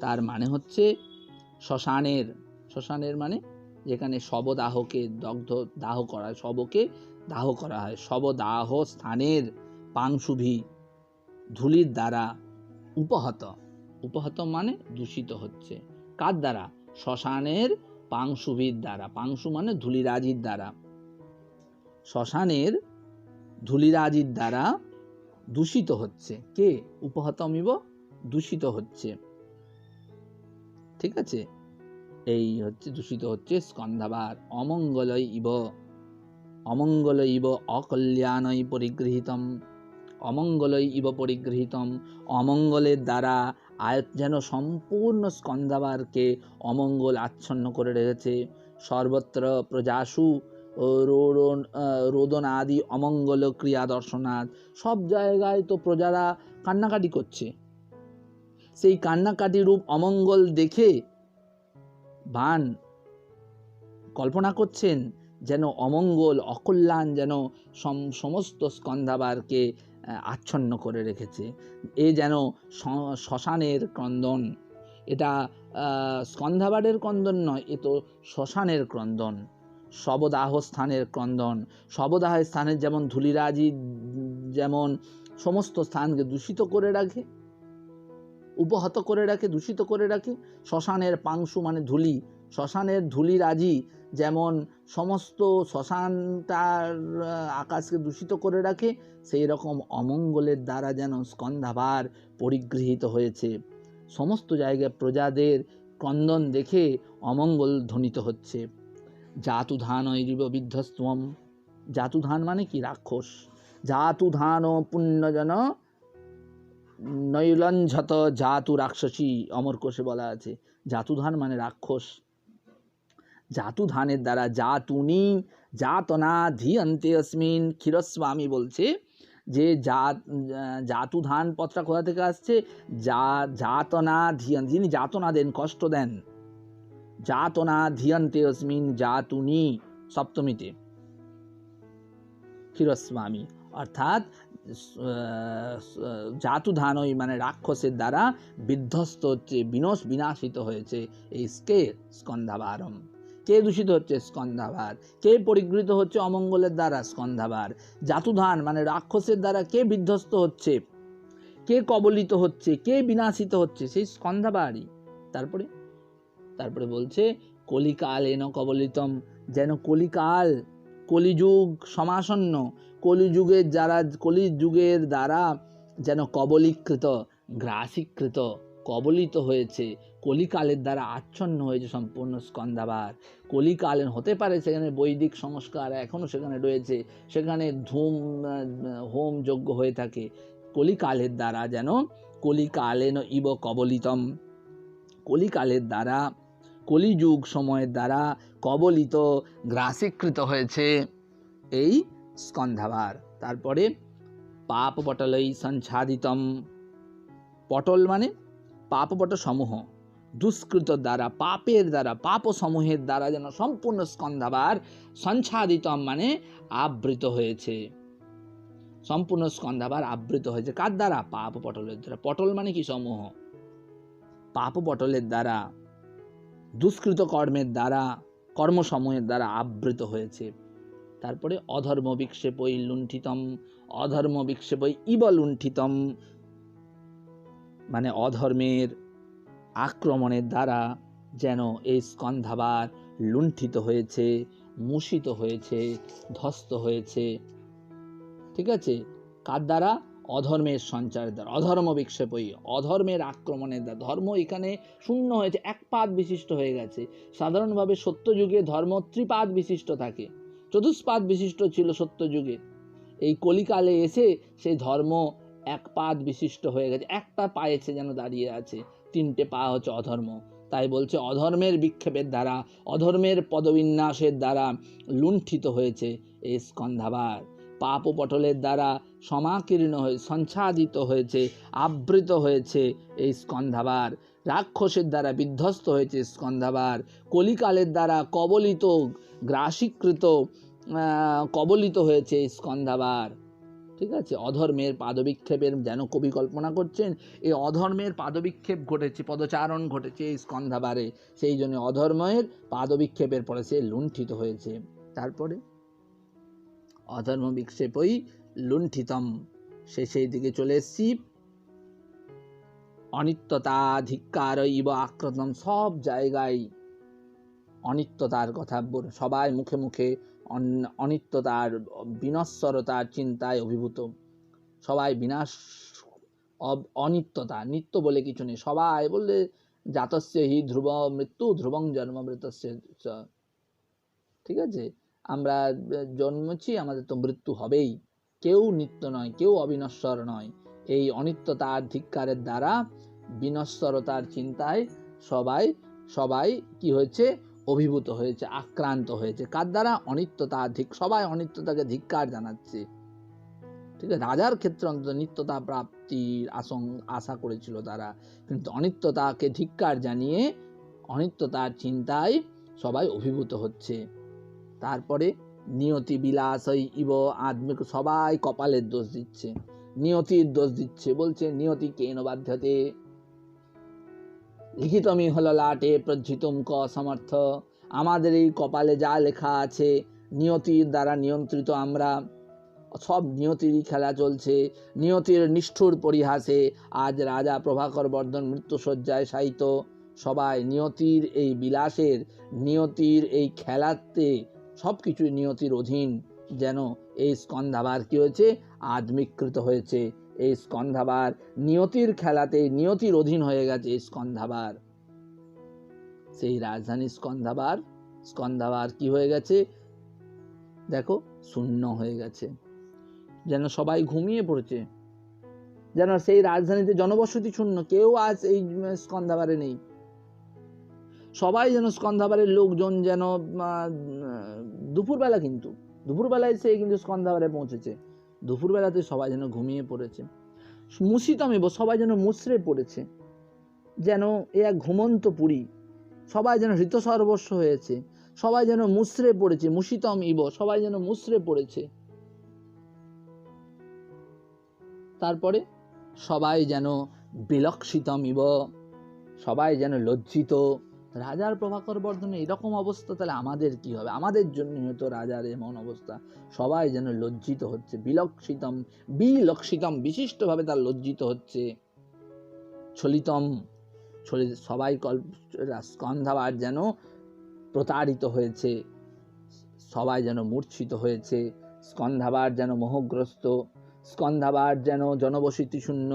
তার মানে হচ্ছে শ্মশানের মানে যেখানে শবদাহকে দাহ করা হয়, শবকে দাহ করা হয়, শবদাহ স্থানের পাংশুভি ধূলির দ্বারা উপহত মানে দূষিত হচ্ছে। কার দ্বারা? শ্মশানের পাংশুভির দ্বারা। পাংশু মানে ধূলিরাজির দ্বারা। শ্মশানের ধূলিরাজির দ্বারা দূষিত হচ্ছে কে? উপহতমিব, দূষিত হচ্ছে। ঠিক আছে, এই হচ্ছে দূষিত হচ্ছে স্কন্ধাবার। অমঙ্গলই ইব অকল্যাণই পরিগৃহীতম, অমঙ্গলই ইব পরিগৃহীতম, অমঙ্গলের দ্বারা যেন সম্পূর্ণ স্কন্ধাবারকে অমঙ্গল আচ্ছন্ন করে রেখেছে। সর্বত্র প্রজাসু রোদনাদি অমঙ্গল ক্রিয়া দর্শনাথ, সব জায়গায় তো প্রজারা কান্নাকাটি করছে। সেই কান্নাকাটি রূপ অমঙ্গল দেখে বান কল্পনা করছেন যেন অমঙ্গল অকল্যাণ যেন সমস্ত স্কন্ধাবারকে আচ্ছন্ন করে রেখেছে। এ যেন শ্মশানের ক্রন্দন। এটা স্কন্ধাবারের ক্রন্দন নয়, এ তো শ্মশানের ক্রন্দন, শবদাহ স্থানের ক্রন্দন। শবদাহ স্থানের যেমন ধূলিরাজি যেমন সমস্ত স্থানকে দূষিত করে রাখে, উপহত করে রাখে, দূষিত করে রাখে, শ্মশানের পাংশু মানে ধূলি, শ্মশানের ধূলিরাজি যেমন সমস্ত শ্মশানটার আকাশকে দূষিত করে রাখে, সেই রকম অমঙ্গলের দ্বারা যেন স্কন্ধাবার পরিগৃহীত হয়েছে। সমস্ত জায়গায় প্রজাদের ক্রন্দন দেখে অমঙ্গল ধ্বনিত হচ্ছে। জাতুধান ঐরিব বিধ্বস্ত্বম, জাতুধান মানে কি? রাক্ষস। জাতুধান পুণ্যজন নৈলঞ্ঝত জাতু রাক্ষসী, অমর কোষে বলা আছে। জাতুধান মানে রাক্ষস। জাতুধানের দ্বারা জাতুনি জাতনা ধিয়ন্তে অস্মিন। ক্ষীরস্বামী বলছে যে জাতুধান পত্রা কোথা থেকে আসছে? জাতনা ধিয়ন, যিনি যাতনা দেন, কষ্ট দেন। জাতনা ধিয়ন্তে অস্মিন জাতুনি সপ্তমীতে ক্ষীরস্বামী, অর্থাৎ জাতুধানই মানে রাক্ষসের দ্বারা বিধ্বস্ত হচ্ছে, বিনাশিত হয়েছে এই স্কন্ধাবারম। কে দূষিত হচ্ছে? স্কন্ধাবার। কে পরিগৃহীত হচ্ছে অমঙ্গলের দ্বারা? স্কন্ধাবার। জাতুধান মানে রাক্ষসের দ্বারা কে বিধ্বস্ত হচ্ছে, কে কবলিত হচ্ছে, কে বিনাশিত হচ্ছে? সেই স্কন্ধাবারই। তারপরে বলছে কলিকাল এন কবলিতম, যেন কলিযুগ সমাসন্ন, কলিযুগের দ্বারা যেন কবলীকৃত, গ্রাসীকৃত, কবলিত হয়েছে, কলিকালের দ্বারা আচ্ছন্ন হয়েছে সম্পূর্ণ স্কন্ধাবার। কলিকালীন হতে পারে সেখানে বৈদিক সংস্কার এখনো সেখানে রয়েছে, সেখানে হোম যজ্ঞ হয়ে থাকে। কলিকালের দ্বারা যেন কলিকালেন ইব কবলিতম, কলিকালের দ্বারা কলিযুগ সময়ের দ্বারা কবলিত, গ্রাসীকৃত হয়েছে এই স্কন্ধাভার। তারপরে পাপপটলৈ সঞ্ছাদিতম, পটল মানে পাপপট সমূহ, দুষ্কৃত দ্বারা, পাপের দ্বারা, পাপ সমূহের দ্বারা যেন সম্পূর্ণ স্কন্ধাভার সঞ্ছাদিতম মানে আবৃত হয়েছে, সম্পূর্ণ স্কন্ধাভার আবৃত হয়েছে। কার দ্বারা? পাপ পটলের দ্বারা। পটল মানে কি? সমূহ। পাপ পটলের দ্বারা, দুষ্কৃত কর্মের দ্বারা, কর্মসমূহের দ্বারা আবৃত হয়েছে। তারপরে অধর্ম বিক্ষেপই লুণ্ঠিতম, অধর্ম বিক্ষেপই ইব লুণ্ঠিতম মানে অধর্মের আক্রমণের দ্বারা যেন এই স্কন্ধাভার লুণ্ঠিত হয়েছে, মূষিত হয়েছে, ধ্বস্ত হয়েছে। ঠিক আছে? কার দ্বারা? অধর্মের সঞ্চারের দ্বারা। অধর্ম বিক্ষেপই, অধর্মের আক্রমণের দ্বারা। ধর্ম এখানে শূন্য হয়েছে, এক পাদ বিশিষ্ট হয়ে গেছে। সাধারণভাবে সত্যযুগে ধর্ম ত্রিপাদ বিশিষ্ট থাকে, চতুষ্পাদ বিশিষ্ট ছিল সত্যযুগে। এই কলিকালে এসে সেই ধর্ম এক পাদ বিশিষ্ট হয়ে গেছে, একটা পায়েছে যেন দাঁড়িয়ে আছে, তিনটে পা হচ্ছে অধর্ম। তাই বলছে অধর্মের বিক্ষেপের দ্বারা, অধর্মের পদবিন্যাসের দ্বারা লুণ্ঠিত হয়েছে এই স্কন্ধাভার। পাপ ও পটলের দ্বারা সমাকীর্ণ হয়ে সঞ্ছাদিত হয়েছে, আবৃত হয়েছে এই স্কন্ধাভার। রাক্ষসের দ্বারা বিধ্বস্ত হয়েছে স্কন্ধাভার। কলিকালের দ্বারা কবলিত, গ্রাসীকৃত, কবলিত হয়েছে স্কন্ধাভার। ঠিক আছে? অধর্মের পাদবিক্ষেপের যেন কবি কল্পনা করছেন, এই অধর্মের পাদবিক্ষেপ ঘটেছে, পদচারণ ঘটেছে এই স্কন্ধাভারে, সেই জন্য অধর্মের পাদবিক্ষেপের পরে সে লুণ্ঠিত হয়েছে। তারপরে অধর্ম বিক্ষেপই লুণ্ঠিতম, সেই দিকে চলে এসছি। অনিত্যতাধিকার ইব আক্রতম, সব জায়গায় অনিত্যতার কথা, সবাই মুখে মুখে অনিত্যতার, বিনশ্বরতার চিন্তায় অভিভূত। সবাই বিনাশ, অনিত্যতা, নিত্য বলে কিছু নেই। সবাই বললে জাতস্য হি ধ্রুব মৃত্যু, ধ্রুবং জন্ম মৃতস্য। ঠিক আছে? আমরা জন্মেছি, আমাদের তো মৃত্যু হবেই। কেউ নিত্য নয়, কেউ অবিনশ্বর নয়। এই অনিত্যতার ধিক্কারের দ্বারা, বিনশ্বরতার চিন্তায় সবাই সবাই কি হয়েছে? অভিভূত হয়েছে, আক্রান্ত হয়েছে। কার দ্বারা? অনিত্যতা। সবাই অনিত্যতাকে ধিক্কার জানাচ্ছে। ঠিক আছে? রাজার ক্ষেত্রে অন্তত নিত্যতা প্রাপ্তির আশা করেছিল তারা, কিন্তু অনিত্যতাকে ধিক্কার জানিয়ে অনিত্যতার চিন্তায় সবাই অভিভূত হচ্ছে। তারপরে নিয়তি বিলাসই ইব আদমিক, সবাই কপালের দোষ দিচ্ছে, নিয়তির দোষ দিচ্ছে। বলছে নিয়তি কেন বাধ্যতে, লিখিতমি হলো লাটে প্রজ্জিতুম ক সমর্থ, আমাদের এই কপালে যা লেখা আছে, নিয়তির দ্বারা নিয়ন্ত্রিত আমরা, সব নিয়তিরই খেলা চলছে। নিয়তির নিষ্ঠুর পরিহাসে আজ রাজা প্রভাকর বর্ধন মৃত্যুশয্যায় শায়িত। সবাই নিয়তির এই বিলাসের, নিয়তির এই খেলাতে সব কিছুই নিয়তির অধীন। যেন এই স্কন্ধাভার কি হয়েছে? আদমিকৃত হয়েছে। এই স্কন্ধাভার নিয়তির খেলাতে, নিয়তির অধীন হয়ে গেছে এই স্কন্ধাভার। সেই রাজধানী স্কন্ধাভার, স্কন্ধাভার কি হয়ে গেছে? দেখো, শূন্য হয়ে গেছে, যেন সবাই ঘুমিয়ে পড়েছে, যেন সেই রাজধানীতে জনবসতি শূন্য, কেউ আজ এই স্কন্ধাভারে নেই। সবাই যেন স্কন্ধাভারের লোকজন যেন দুপুরবেলা, কিন্তু দুপুরবেলায় সে কিন্তু স্কন্ধাভারে পৌঁছেছে, দুপুরবেলাতে সবাই যেন ঘুমিয়ে পড়েছে। মুষিতম ইব, সবাই যেন মুচড়ে পড়েছে, যেন এ এক ঘুমন্ত পুরী। সবাই যেন হৃত সর্বস্ব হয়েছে, সবাই যেন মুচড়ে পড়েছে। মুষিতম ইব, সবাই যেন মুচড়ে পড়েছে। তারপরে সবাই যেন বিলক্ষিতম ইব, সবাই যেন লজ্জিত। রাজার প্রভাকর বর্ধনে এরকম অবস্থা, তাহলে আমাদের কি হবে? আমাদের জন্য হয়তো রাজার এমন অবস্থা। সবাই যেন লজ্জিত হচ্ছে, বিলক্ষিতম, বিলক্ষিতম, বিশিষ্টভাবে তার লজ্জিত হচ্ছে। ছলিতম, সবাই স্কন্ধাভার যেন প্রতারিত হয়েছে, সবাই যেন মূর্ছিত হয়েছে। স্কন্ধাভার যেন মোহগ্রস্ত, স্কন্ধাভার যেন জনবসতি শূন্য,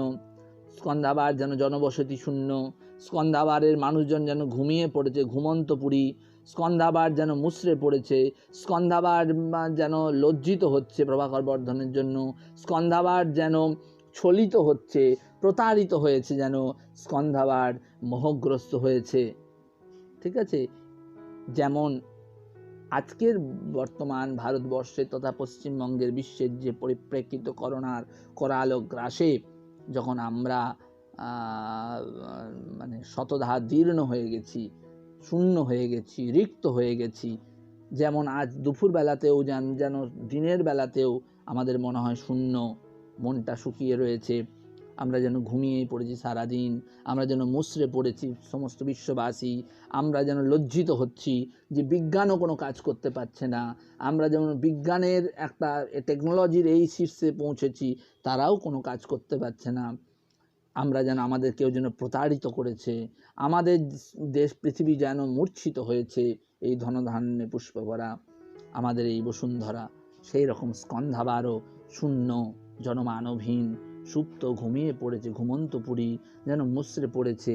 স্কন্ধাভার যেন জনবসতি শূন্য, স্কন্ধাভারের মানুষজন যেন ঘুমিয়ে পড়েছে, ঘুমন্ত পুরী। স্কন্ধাভার যেন মুচড়ে পড়েছে, স্কন্ধাভার যেন লজ্জিত হচ্ছে প্রভাকর বর্ধনের জন্য, স্কন্ধাভার যেন ছলিত হচ্ছে, প্রতারিত হয়েছে, যেন স্কন্ধাভার মোহগ্রস্ত হয়েছে। ঠিক আছে? যেমন আজকের বর্তমান ভারতবর্ষে তথা পশ্চিমবঙ্গের বিশ্বের যে পরিপ্রেক্ষিত করোনার করালো গ্রাসে যখন আমরা মানে শতধা দীর্ণ হয়ে গেছি, শূন্য হয়ে গেছি, রিক্ত হয়ে গেছি, যেমন আজ দুপুর বেলাতেও যেন দিনের বেলাতেও আমাদের মনে হয় শূন্য, মনটা শুকিয়ে রয়েছে, আমরা যেন ঘুমিয়েই পড়েছি সারাদিন, আমরা যেন মুষড়ে পড়েছি সমস্ত বিশ্ববাসী, আমরা যেন লজ্জিত হচ্ছি যে বিজ্ঞানও কোনো কাজ করতে পারছে না, আমরা যেমন বিজ্ঞানের একটা টেকনোলজির এই শীর্ষে পৌঁছেছি, তারাও কোনো কাজ করতে পারছে না, আমরা যেন আমাদের কেউ যেন প্রতারিত করেছে, আমাদের দেশ পৃথিবী যেন মূর্ছিত হয়েছে এই ধনধান্যে পুষ্পভরা আমাদের এই বসুন্ধরা। সেই রকম স্কন্ধাবারও শূন্য, জনমানবহীন, সুপ্ত, ঘুমিয়ে পড়েছে, ঘুমন্ত পুরী যেন মুষড়ে পড়েছে,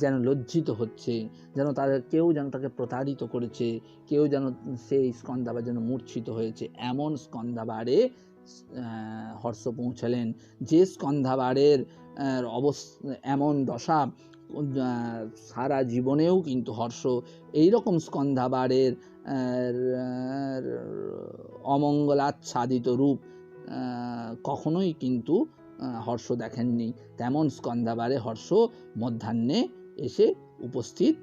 যেন লজ্জিত হচ্ছে, যেন কেউ যেন তাকে প্রতারিত করেছে, কেউ যেন সেই স্কন্ধাবার যেন মূর্ছিত হয়েছে। এমন স্কন্ধাবারে হর্ষ পৌঁছালেন, যে স্কন্ধাবারের এমন দশা সারা জীবনেও কিন্তু হর্ষ এইরকম স্কন্ধাবারের অমঙ্গলাচ্ছাদিত রূপ কখনোই কিন্তু হর্ষ দেখেননি। তেমন স্কন্ধাবারে হর্ষ মধ্যাহ্নে এসে উপস্থিত